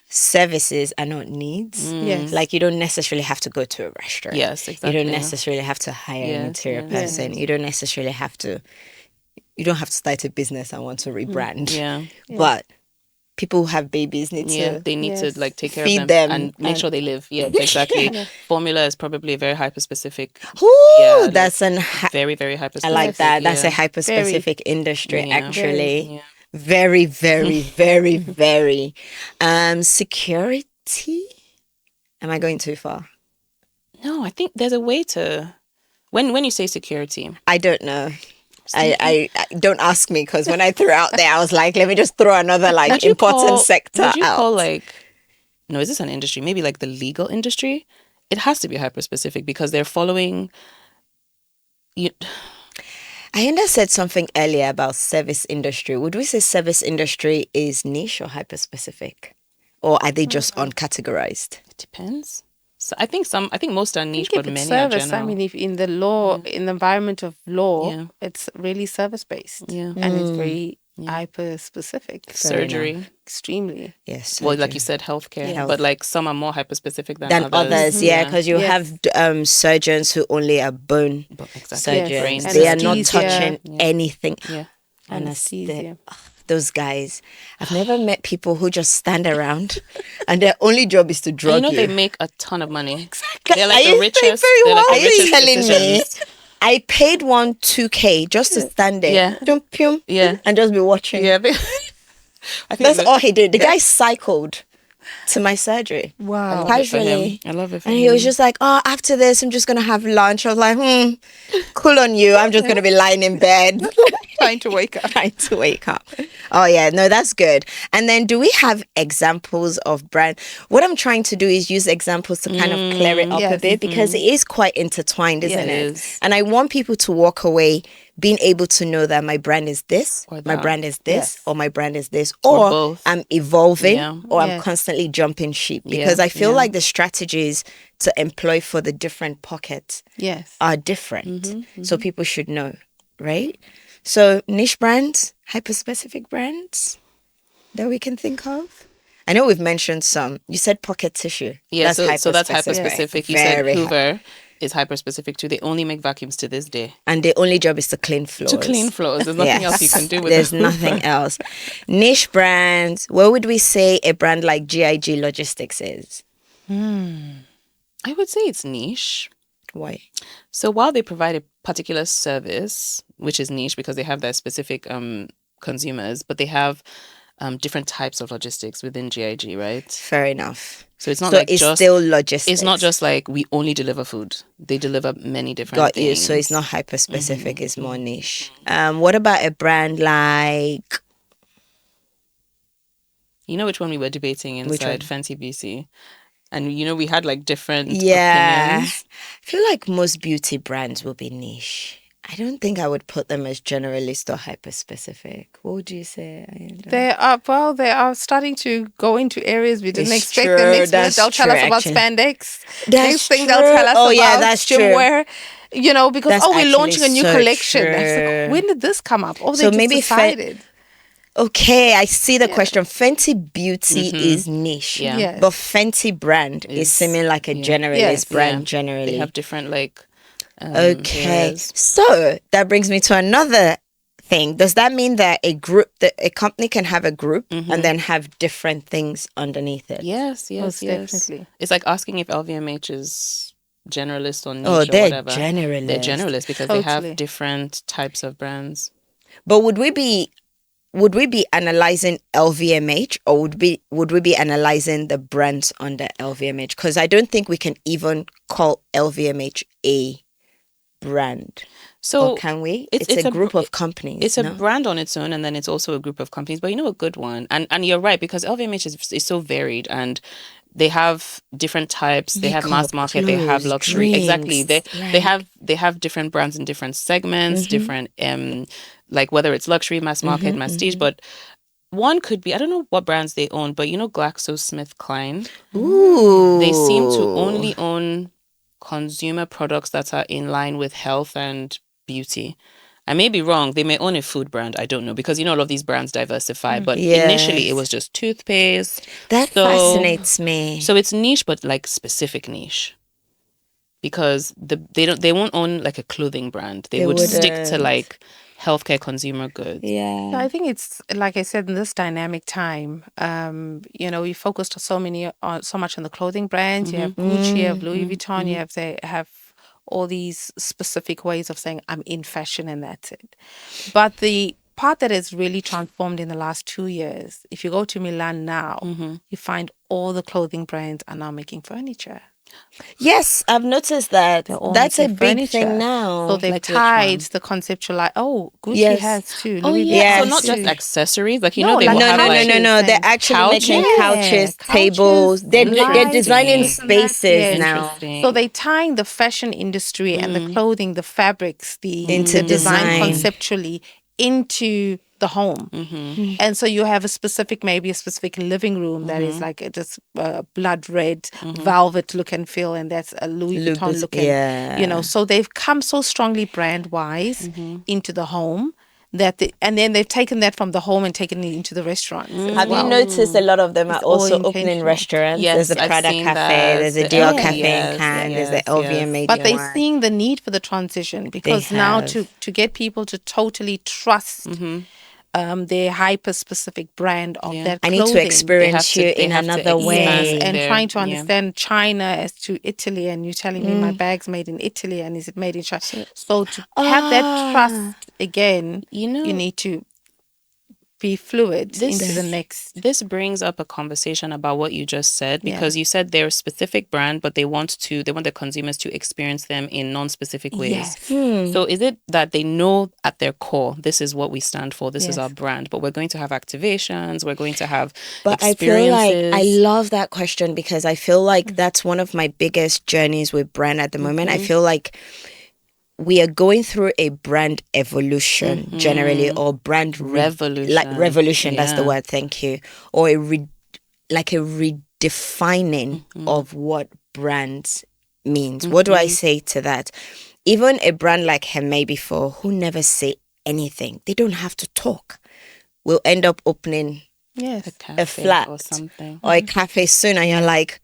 B: services are not needs.
C: Yes.
B: Like you don't necessarily have to go to a restaurant.
A: Yes,
B: You
A: exactly.
B: don't necessarily have to hire a
A: Yes,
B: material
A: yes,
B: person.
A: yes.
B: You don't necessarily have to. You don't have to start a business and want to rebrand.
A: Yeah.
B: But people who have babies need
A: Yeah,
B: to.
A: they need
C: Yes.
A: to like take care
B: Feed
A: of them,
B: them
A: and make
B: and-
A: sure they live. Yeah, exactly. Formula is probably very hyper specific.
B: Ooh,
A: Yeah, like,
B: that's
A: very, very hyper
B: I
A: specific.
B: like that. That's
A: yeah.
B: a hyper specific industry,
A: Yeah.
B: actually.
A: Yeah.
B: Very, very, very, very. Security. Am I going too far?
A: No, I think there's a way to when you say security.
B: I don't know. I don't ask me because when I threw out there, I was like, let me just throw another like
A: Would you
B: important
A: call-
B: sector
A: Would you
B: out.
A: call like no, is this an industry? Maybe like the legal industry? It has to be hyper specific because they're following you
B: Ayanda said something earlier about service industry. Would we say service industry is niche or hyper specific, or are they just uncategorized?
A: it depends. So I think most are niche,
C: I
A: but
C: think if
A: many
C: it's
A: are
C: service,
A: general.
C: I mean, if in the law, in the environment of law,
A: Yeah.
C: it's really service based.
A: Yeah.
C: And it's very hyper specific.
A: Surgery.
C: Extremely.
B: Yes.
A: Well, like you said, healthcare.
B: Health.
A: But like some are more hyper specific than
B: than
A: others.
B: others, yeah, because you
C: Yes.
B: have surgeons who only are bone
A: But exactly.
B: surgeons.
A: Brains.
B: They are not
C: Anesthesia.
B: touching anything.
A: Yeah.
C: Anesthesia.
B: Those guys. I've never met people who just stand around and their only job is to
A: And
B: drug
A: you know
B: you.
A: they make a ton of money. They're like
B: Are
A: the
B: you
A: richest.
B: very
A: They're like
B: well?
A: the
B: Are you
A: richest
B: telling me?
A: physicians.
B: I paid 2K just to stand there,
A: Yeah.
B: Dum, pum,
A: Yeah.
B: and just be watching.
A: Yeah. I think
B: That's
A: that-
B: all he did. The guy cycled to my surgery.
C: Wow.
A: love it for him.
B: Casually.
A: I love it for
B: And
A: him.
B: he was just like, oh, after this, I'm just going to have lunch. I was like, cool on you. I'm just going to be lying in bed.
C: Trying to wake up.
B: Trying to wake up. Oh, yeah. No, that's good. And then do we have examples of brand? What I'm trying to do is use examples to kind of clear it up a
C: Yes.
B: bit because it is quite intertwined, isn't
A: it
B: it?
A: is.
B: And I want people to walk away being able to know that my brand is this,
A: Or
B: my
A: that.
B: brand is this,
C: Yes.
B: or my brand is this,
A: Or
B: or
A: both.
B: I'm evolving,
A: Yeah.
B: or I'm
C: Yes.
B: constantly jumping ship.
A: Yeah,
B: Because I feel
A: yeah.
B: like the strategies to employ for the different pockets
C: Yes.
B: are different. So people should know, right? So niche brands, hyper-specific brands that we can think of. I know we've mentioned some. You said pocket tissue.
A: Yeah, so that's hyper
B: hyper-specific.
A: specific. You
B: Very
A: said
B: hy-
A: Hoover is hyper specific too. They only make vacuums to this day.
B: And the only job is to clean floors.
A: To clean floors. There's nothing else you can do with
B: There's
A: the
B: nothing else. Niche brands. What would we say a brand like GIG Logistics is?
A: I would say it's niche.
B: Why?
A: So while they provide a particular service, which is niche because they have their specific consumers, but they have different types of logistics within GIG, right?
B: Fair enough.
A: So it's not
B: So
A: like
B: it's
A: just
B: still logistics.
A: it's not just like we only deliver food. They deliver many different
B: Got you.
A: things.
B: So it's not hyper specific. It's more niche. What about a brand like
A: You know which one we were debating
B: Which one?
A: inside Fenty Beauty? And we had like different
B: Yeah.
A: opinions.
B: I feel like most beauty brands will be niche. I don't think I would put them as generalist or hyper specific. What would you say, Ayanda?
C: They are starting to go into areas we didn't
B: It's
C: expect. The
B: true.
C: next minute
B: That's
C: they'll tell
B: true,
C: us about
B: actually.
C: spandex.
B: That's
C: Next thing
B: true.
C: they'll tell us
B: Oh, yeah,
C: about
B: that's true.
C: swimwear. Because
B: That's
C: we're
B: actually
C: launching a new
B: so
C: collection. That's like,
B: true.
C: when did this come up? Oh,
B: So
C: they just
B: maybe
C: decided.
B: Okay, I see the question. Fenty Beauty is niche,
A: Yeah.
C: Yes.
B: but Fenty brand is seeming like a generalist
C: Yes.
B: brand
A: They
B: generally.
A: have different like
B: Okay,
A: areas.
B: so that brings me to another thing. Does that mean that a company can have a group and then have different things underneath it?
A: Yes,
C: Most
A: yes.
C: definitely.
A: It's like asking if LVMH is generalist or niche
B: Oh,
A: or
B: they're
A: whatever.
B: generalist.
A: They're generalist because they
C: Totally.
A: have different types of brands.
B: But would we be analyzing LVMH, or would we be analyzing the brands under LVMH? Because I don't think we can even call LVMH a brand.
A: So
B: Or can we?
A: it's
B: It's a
A: a
B: group
A: br-
B: of companies.
A: It's a
B: no?
A: brand on its own, and then it's also a group of companies. But a good one, and you're right, because LVMH is so varied, and they have different types. They have mass
B: Makeup,
A: market. They have
B: clothes,
A: luxury. Exactly.
B: drinks,
A: They have different brands in different segments, different like whether it's luxury, mass market, prestige. But one could be, I don't know what brands they own, but GlaxoSmithKline,
B: Ooh.
A: they seem to only own consumer products that are in line with health and beauty. I may be wrong. They may own a food brand. I don't know, because a lot of these brands diversify. But initially, it
B: Yes.
A: was just toothpaste.
B: That fascinates me.
A: So it's niche, but like specific niche, because they won't own like a clothing brand. They would stick to
B: wouldn't.
A: like healthcare consumer goods.
C: So
B: Yeah.
C: I think it's like I said, in this dynamic time, we focused so much on the clothing brands. You have Gucci, you have Louis Vuitton, you have all these specific ways of saying I'm in fashion and that's it. But the part that has really transformed in the last 2 years, if you go to Milan now, you find all the clothing brands are now making furniture.
B: Yes, I've noticed that.
C: They're all
B: That's a
C: making
B: big
C: furniture.
B: thing now.
C: So they've
A: Like which
C: tied
A: one?
C: the conceptual, like, Gucci
B: Yes.
C: has too.
A: Oh
C: Louis
A: yeah.
B: Yes.
A: So not
C: Vuitton
A: just
C: too.
A: accessories. Like
C: No,
A: they
C: like
A: will
B: No,
A: have
B: no, no,
A: like
B: no, no.
C: and
B: They're actually making
C: couches.
B: couches, tables. They're
C: lights,
B: designing
C: this and that.
B: spaces
C: Yes.
B: now
A: Interesting.
C: So they tying the fashion industry and the clothing, the fabrics,
B: into
C: the design
B: design.
C: conceptually into the home. And so you have maybe a specific living room that is like just blood red velvet look and feel, and that's a Louis Vuitton look and
B: Yeah.
C: so they've come so strongly brand wise into the home and then they've taken that from the home and taken it into the restaurants as
B: Have you
C: well.
B: noticed a lot of them are
C: It's all
B: also opening
C: intentional.
B: restaurants?
A: Yes,
B: There's a
A: I've
B: Prada
A: seen
B: Cafe,
A: that.
B: there's a
A: The
B: Dior
A: LV,
B: Cafe in
A: yes,
B: Cannes, there's the
A: yes,
B: LVMH
C: But they're
B: one.
C: seeing the need for the transition because now
B: have.
C: to get people to totally trust their hyper specific brand of that
B: I
C: clothing.
B: need to experience you
A: they
B: in
A: have to
B: another
A: expand
B: way.
C: And
A: their-
C: trying to
A: yeah.
C: understand China as to Italy, and you're telling me my bag's made in Italy, and is it made in China? So to have that trust again, you need to be fluid into the next.
A: This brings up a conversation about what you just said, because you said they're a specific brand, but they want the consumers to experience them in non-specific ways.
C: Yes.
A: So is it that they know at their core, this is what we stand for, this is our brand, but we're going to have activations, we're going to have
B: But I feel like I love that question, because I feel like that's one of my biggest journeys with brand at the moment. I feel like we are going through a brand evolution generally, or brand
A: revolution.
B: Revolution, that's the word, thank you. Or a redefining of what brands means. What do I say to that? Even a brand like Hermé before, who never say anything, they don't have to talk, will end up opening a flat
A: or something,
B: or a cafe soon, and you're like,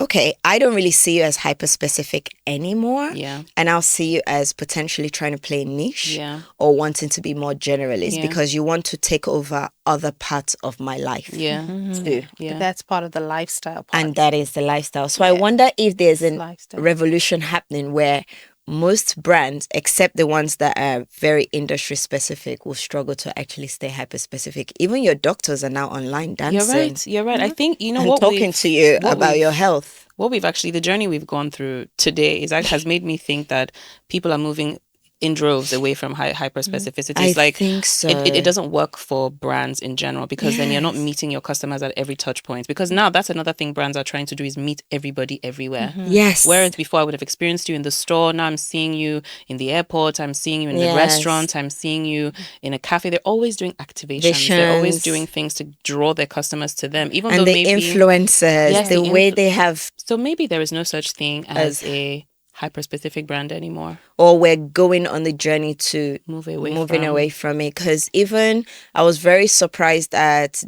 B: okay, I don't really see you as hyper specific anymore.
A: Yeah.
B: And I'll see you as potentially trying to play niche,
A: Yeah.
B: or wanting to be more generalist,
A: Yeah.
B: because you want to take over other parts of my life.
A: Yeah.
B: Too.
A: Yeah.
C: That's part of the lifestyle part.
B: And that is the lifestyle. So I wonder if there's a
C: lifestyle.
B: revolution happening where most brands, except the ones that are very industry specific, will struggle to actually stay hyper specific. Even your doctors are now online dancing.
A: You're right. I think,
B: And
A: what
B: talking to you about your health.
A: What we've actually, the journey we've gone through today has made me think that people are moving in droves away from hyper specificity.
B: I
A: It's like
B: think so.
A: it doesn't work for brands in general, because then you're not
B: Yes.
A: meeting your customers at every touch point. Because now that's another thing brands are trying to do, is meet everybody everywhere.
B: Yes.
A: Whereas before I would have experienced you in the store, now I'm seeing you in the airport, I'm seeing you in the
B: Yes.
A: restaurant, I'm seeing you in a cafe. They're always doing activations. They're always
B: Visions.
A: doing things to draw their customers to them. Even
B: And
A: though
B: the
A: maybe
B: influencers,
A: Yes,
B: the
A: the
B: way they have,
A: so maybe there is no such thing as a hyper-specific brand anymore.
B: or we're going on the journey to
A: Moving
B: away from it. Because even I was very surprised at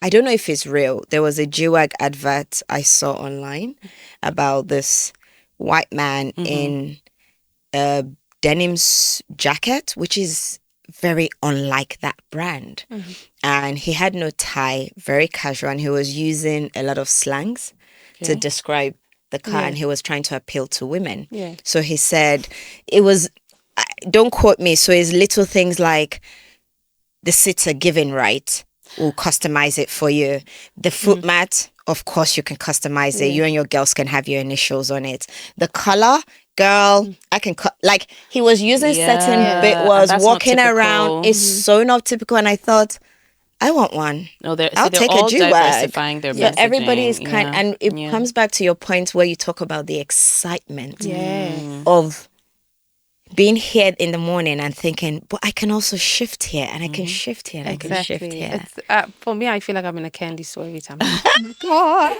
B: I don't know if it's real. There was a GWAG advert I saw online about this white man in a denim's jacket, which is very unlike that brand. And he had no tie, very casual, and he was using a lot of slangs to describe the car, and he was trying to appeal to women.
C: Yeah.
B: So he said it was, don't quote me, so it's little things like the seats are given right, we'll customize it for you. The foot mat, of course you can customize it. You and your girls can have your initials on it. The color, girl, I can like he was using certain bit,
A: and
B: was
A: that's not
B: walking around.
A: typical.
B: It's so not typical, and I thought, I want one.
A: No, they're
B: I'll take
A: all
B: a G-Wag.
A: diversifying their
B: So everybody is
A: messaging.
B: and it comes back to your point where you talk about the excitement
C: Yes.
B: of being here in the morning and thinking, but I can also shift here, and I can shift here, and I can shift
C: Exactly.
B: here.
C: It's, for me, I feel like I'm in a candy store every time. Oh my God.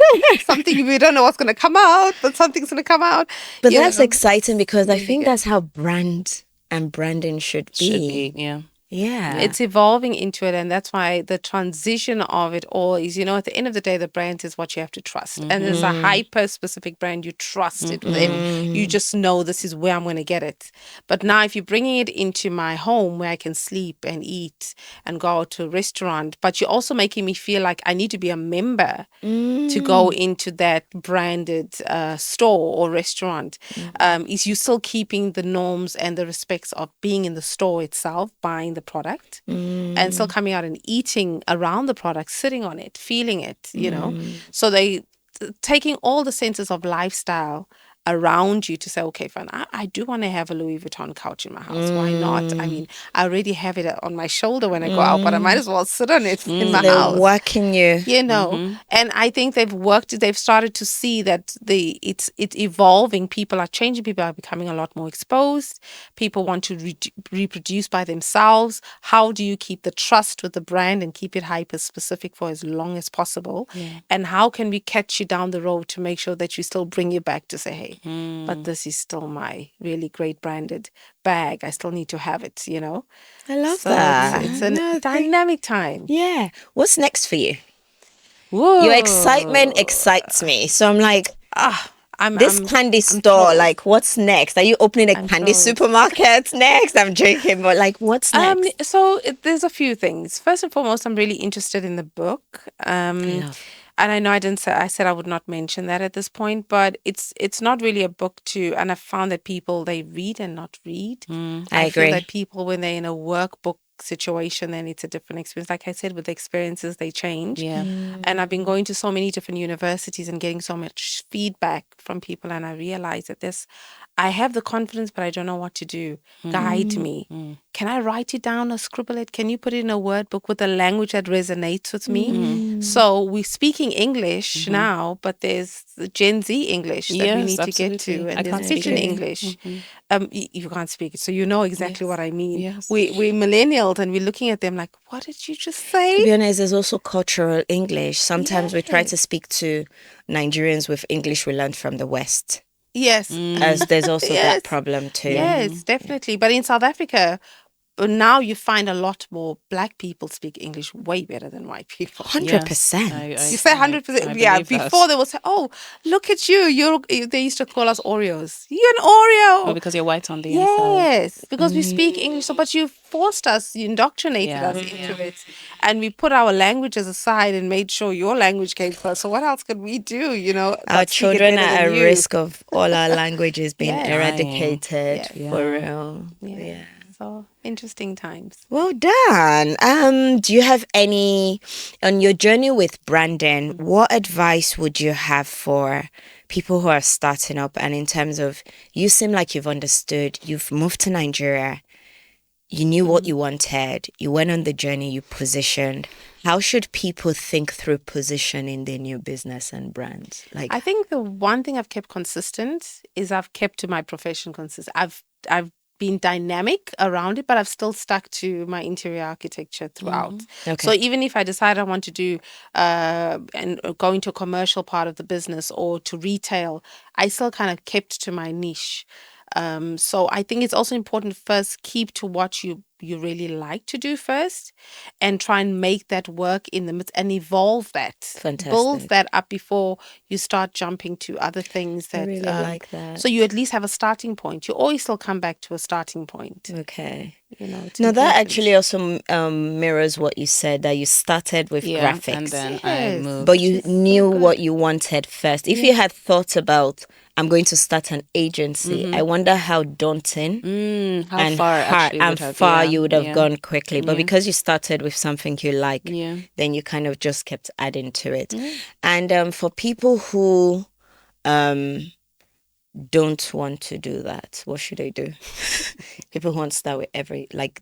C: Something, we don't know what's going to come out, but something's going to come out.
B: But
C: You
B: that's
C: know?
B: exciting, because I think that's how brand and branding should be.
A: Should be, yeah.
B: Yeah.
C: It's evolving into it, and that's why the transition of it all is, at the end of the day, the brand is what you have to trust. And there's a hyper specific brand, you trust it with them. You just know this is where I'm going to get it. But now if you're bringing it into my home where I can sleep and eat and go out to a restaurant, but you're also making me feel like I need to be a member to go into that branded store or restaurant, is you still keeping the norms and the respects of being in the store itself, buying the product, and still coming out and eating around the product, sitting on it, feeling it, So they taking all the senses of lifestyle around you to say, okay, fine, I do want to have a Louis Vuitton couch in my house. Why not? I mean, I already have it on my shoulder when I go out, but I might as well sit on it in my
B: They're
C: house.
B: working you.
C: And I think they've started to see that it's evolving. People are changing. People are becoming a lot more exposed. People want to reproduce by themselves. How do you keep the trust with the brand and keep it hyper specific for as long as possible? And how can we catch you down the road to make sure that you still bring you back to say, hey, but this is still my really great branded bag. I still need to have it,
B: I love
C: So
B: that.
C: It's a dynamic time.
B: Yeah. What's next for you?
C: Whoa.
B: Your excitement excites me. So I'm like,
C: I'm
B: candy store,
C: thrilled.
B: like, what's next? Are you opening a candy
C: thrilled.
B: supermarket next? I'm joking, but like, what's next?
C: So there's a few things. First and foremost, I'm really interested in the book. And I know I said I would not mention that at this point, but it's not really a book and I've found that people, they read and not read.
B: I
C: feel
B: agree.
C: that people, when they're in a workbook situation, then it's a different experience. Like I said, with the experiences, they change.
A: Yeah.
C: And I've been going to so many different universities and getting so much feedback from people, and I realize that I have the confidence, but I don't know what to do. Guide me. Can I write it down or scribble it? Can you put it in a word book with a language that resonates with me? So we're speaking English now, but there's the Gen Z English that we
A: Yes,
C: need to get to.
A: absolutely. I
C: And
A: can't
C: there's
A: speak
C: pidgin
A: it.
C: English. You can't speak it, so you know exactly what I mean.
A: Yes.
C: We're millennials, and we're looking at them like, what did you just say?
B: To be honest, there's also cultural English. Sometimes we try to speak to Nigerians with English we learned from the West.
C: Yes.
B: As there's also
C: Yes.
B: that problem too.
C: Yes, definitely. But in South Africa, now you find a lot more Black people speak English way better than white people.
B: 100%.
C: You say 100%. Yeah, before they will say, "Oh, look at you! They used to call us Oreos. You're an Oreo."
A: Oh, because you're white on the inside.
C: Yes, because we speak English. So, but you forced us, you indoctrinated us into it, and we put our languages aside and made sure your language came first. So, what else could we do?
B: Our
C: but speak it
B: children
C: better
B: are at
C: than you?
B: risk of all our languages being
C: Yes.
B: eradicated.
C: Yes.
B: For real.
C: Yeah. So interesting times.
B: Well done. Do you have any on your journey with branding? What advice would you have for people who are starting up, and in terms of, you seem like you've understood, you've moved to Nigeria, you knew what you wanted, you went on the journey, you positioned. How should people think through positioning their new business and brands? Like,
C: I think the one thing I've kept consistent is I've kept to my profession consistent. I've been dynamic around it, but I've still stuck to my interior architecture throughout.
B: Okay.
C: So even if I decide I want to do and go into a commercial part of the business or to retail, I still kind of kept to my niche. So I think it's also important first keep to what you really like to do first, and try and make that work in the midst and evolve that.
B: Fantastic.
C: Build that up before you start jumping to other things
B: I
C: that
B: really like that.
C: so you at least have a starting point. You always still come back to a starting point.
B: Okay.
C: You know, it's
B: Now that
C: important.
B: actually also mirrors what you said, that you started with graphics.
A: And then I
C: Yes.
A: moved.
B: But you
C: Which is so
B: knew
C: good.
B: what you wanted first. If you had thought about, I'm going to start an agency, I wonder how daunting
A: How
B: and
A: far
B: hard
A: actually
B: and
A: would have,
B: far
A: yeah,
B: you would have
A: yeah.
B: gone quickly. But because you started with something you like,
A: Yeah.
B: then you kind of just kept adding to it. And for people who don't want to do that, what should they do? People who want to start with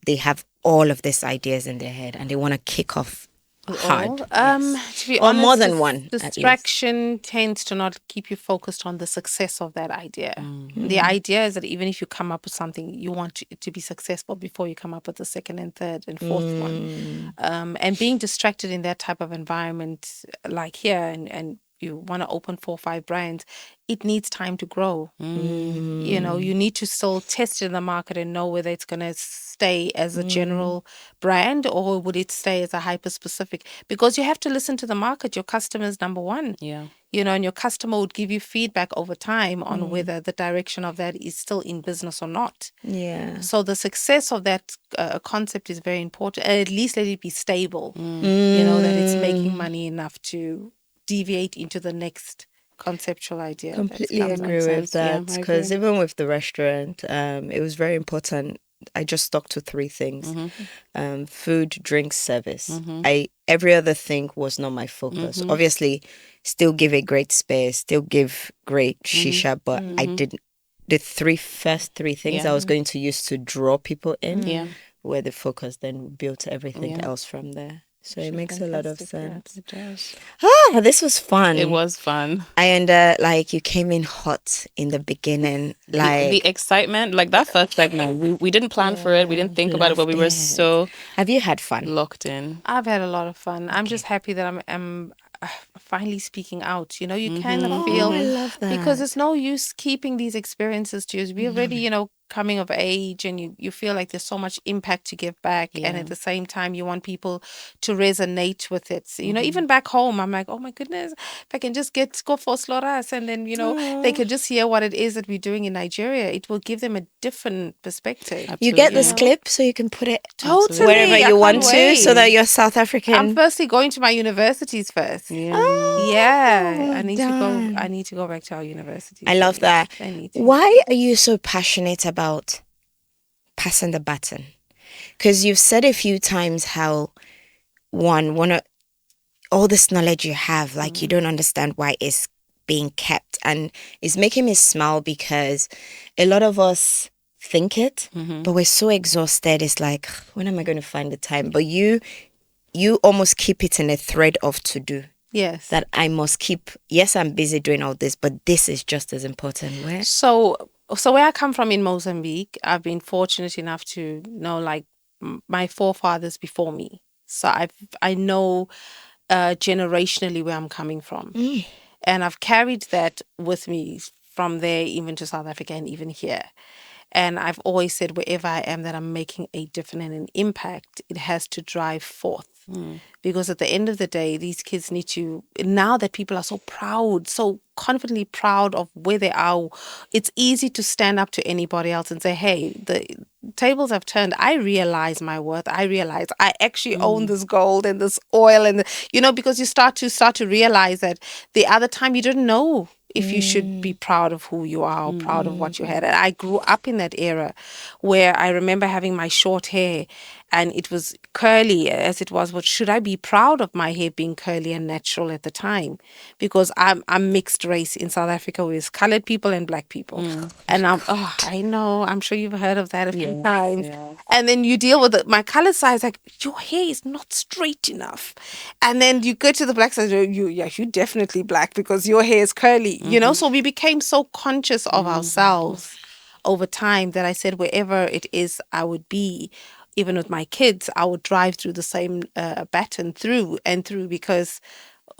B: they have all of these ideas in their head and they want to kick off hard.
C: To be
B: Or
C: honest,
B: more than one, at least.
C: distraction tends to not keep you focused on the success of that idea. The idea is that even if you come up with something, you want it to be successful before you come up with the second and third and fourth one. And being distracted in that type of environment, like here, and you want to open 4 or 5 brands, it needs time to grow. You know, you need to still test it in the market and know whether it's going to stay as a general brand or would it stay as a hyper specific, because you have to listen to the market. Your customer is number one.
A: Yeah.
C: You know, and your customer would give you feedback over time on whether the direction of that is still in business or not.
B: Yeah.
C: So the success of that concept is very important. And at least let it be stable. You know, that it's making money enough to deviate into the next conceptual idea.
B: Completely agree with that, because even with the restaurant, it was very important. I just stuck to 3 things: food, drink, service. Every other thing was not my focus. Obviously, still give a great space, still give great shisha, but I didn't. The first three things I was going to use to draw people in, where the focus, then built everything else from there. So it makes a lot of sense.
A: It does.
B: Ah, this was fun.
A: It was fun.
B: And you came in hot in the beginning,
A: The excitement, like that first segment, we didn't plan for it. We didn't think about it, but we were so
B: Have you had fun?
A: locked in.
C: I've had a lot of fun. I'm just happy that I'm finally speaking out. You know, you kind of feel,
B: I love that.
C: because it's no use keeping these experiences to us. We're already, you know, coming of age, and you feel like there's so much impact to give back, and at the same time you want people to resonate with it. So, you know, even back home I'm like, oh my goodness, if I can just go for Sloras, and then, you know, they could just hear what it is that we're doing in Nigeria, it will give them a different perspective.
B: You get this
C: Absolutely.
B: clip so you can put it
C: Totally.
B: wherever
C: I
B: you
C: can't
B: want to, so
C: wait.
B: that you're South African.
C: I'm firstly going to my universities first. Yeah, I need to go. I need to go back to our universities.
B: I love that.
C: I need to.
B: Why are you so passionate about passing the baton? Because you've said a few times how all this knowledge you have, like you don't understand why it's being kept, and it's making me smile because a lot of us think it, but we're so exhausted. It's like, when am I going to find the time? But you almost keep it in a thread of to do.
C: Yes.
B: That I must keep. Yes, I'm busy doing all this, but this is just as important. Where?
C: So where I come from in Mozambique, I've been fortunate enough to know like my forefathers before me. So I know generationally where I'm coming from, and I've carried that with me from there even to South Africa and even here. And I've always said wherever I am that I'm making a difference and an impact, it has to drive forth. Because at the end of the day, these kids need to, now that people are so proud, so confidently proud of where they are, it's easy to stand up to anybody else and say, hey, the tables have turned. I realize my worth. I realize I actually own this gold and this oil, and because you start to realize that the other time you didn't know if you should be proud of who you are or proud of what you had. And I grew up in that era where I remember having my short hair and it was curly as it was. But should I be proud of my hair being curly and natural at the time? Because I'm mixed race in South Africa with colored people and black people, and I know, I'm sure you've heard of that a few times.
A: Yeah.
C: And then you deal with my colored side, like your hair is not straight enough, and then you go to the black side, you're definitely black because your hair is curly, you know. So we became so conscious of ourselves over time that I said wherever it is I would be, even with my kids, I would drive through the same baton through and through, because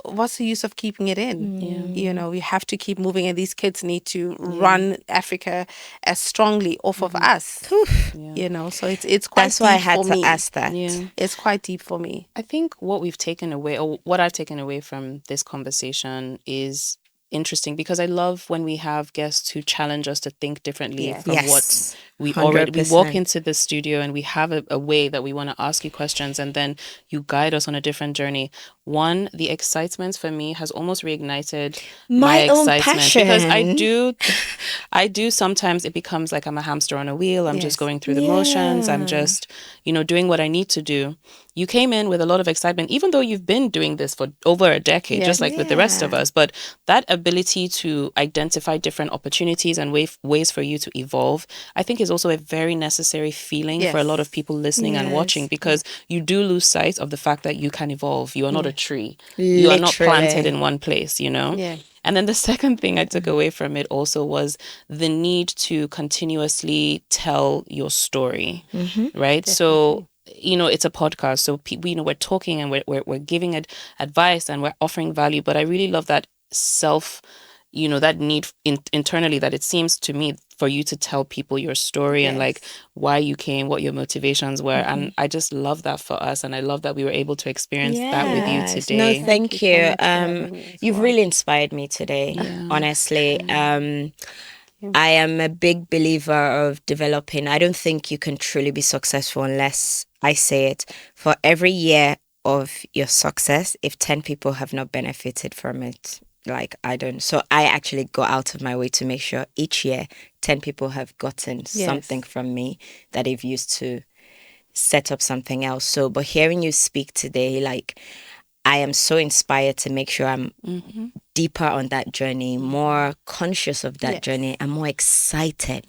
C: what's the use of keeping it in? You know, we have to keep moving, and these kids need to run Africa as strongly off of us. You know, so it's quite
B: That's why I
C: deep
B: had
C: for
B: to
C: me.
B: ask that.
A: Yeah.
C: It's quite deep for me.
A: I think what we've taken away, or what I've taken away from this conversation, is interesting, because I love when we have guests who challenge us to think differently from
B: Yes.
A: what we already. We walk
B: 100%.
A: into the studio and we have a way that we want to ask you questions, and then you guide us on a different journey. One, the excitement for me has almost reignited
B: My own
A: excitement, because
B: passion.
A: I do sometimes it becomes like I'm a hamster on a wheel. I'm just
C: Yes.
A: going through the motions. I'm just, doing what I need to do. You came in with a lot of excitement, even though you've been doing this for over a decade, just like with the rest of us. But that ability to identify different opportunities and ways for you to evolve, I think is also a very necessary feeling for a lot of people listening and watching, because you do lose sight of the fact that you can evolve. You are not a tree. You are not planted
B: Literally.
A: in one place,
C: Yeah.
A: And then the second thing I took away from it also was the need to continuously tell your story, right? So, it's a podcast. So, people, we're talking and we're giving advice and we're offering value. But I really love that that need internally, that it seems to me, for you to tell people your story and like why you came, what your motivations were. And I just love that for us. And I love that we were able to experience that with you
B: Yes.
A: today.
B: No, thank you.
C: so much for having me as
B: You've
C: well.
B: really inspired me today, honestly. I am a big believer of developing. I don't think you can truly be successful unless I say it. For every year of your success, if 10 people have not benefited from it, like I don't. So I actually go out of my way to make sure each year 10 people have gotten something from me that they've used to set up something else. So, but hearing you speak today, like, I am so inspired to make sure I'm deeper on that journey, more conscious of that journey, and more excited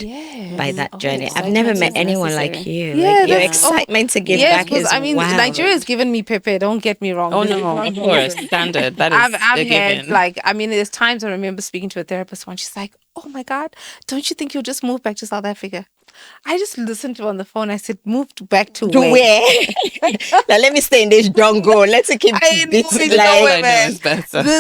B: by that journey. I've never met anyone like you. Like, your excitement to give back is wow.
C: Nigeria has given me Pepe. Don't get me wrong.
A: Oh no, of course, standard. That is
C: I've
A: a
C: had
A: given.
C: there's times I remember speaking to a therapist once. She's like, "Oh my God, don't you think you'll just move back to South Africa?" I just listened to her on the phone. I said, "Moved back to where?"
B: Now let me stay in this jungle. Let's keep
C: moving nowhere, man.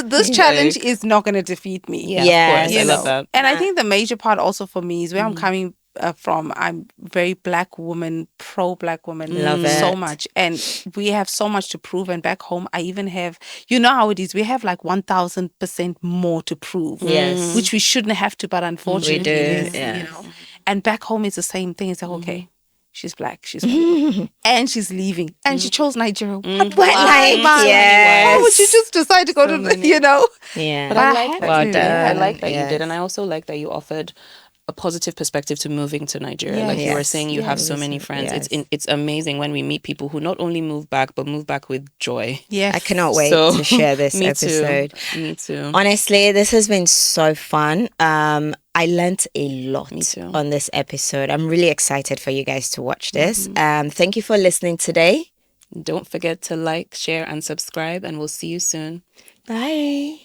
C: This challenge is not going to defeat me.
A: Yeah, of course. I love that.
C: And I think the major part also for me is where I'm coming from. I'm very black woman, pro black woman,
B: Love
C: so
B: it.
C: much, and we have so much to prove. And back home, I even have, you know how it is. We have like 1,000% more to prove,
B: Yes.
C: which we shouldn't have to, but unfortunately,
B: We do,
C: it is,
B: yes.
C: And back home, it's the same thing. It's like, okay, she's black, she's white, and she's leaving, and she chose Nigeria. What?
B: Why?
C: Why would you just decide to go to,
B: Yeah.
A: But I like that you did. I like that you
B: Yes.
A: did. And I also like that you offered a positive perspective to moving to Nigeria. Like you were
B: Yes.
A: saying, you have so many friends.
B: Yes.
A: It's amazing when we meet people who not only move back, but move back with joy.
C: Yes.
B: I cannot wait
A: So,
B: to share this
A: me
B: episode.
A: too. Me too.
B: Honestly, this has been so fun. I learnt a lot
A: Me too.
B: on this episode. I'm really excited for you guys to watch this. Thank you for listening today.
A: Don't forget to like, share, and subscribe, and we'll see you soon.
B: Bye.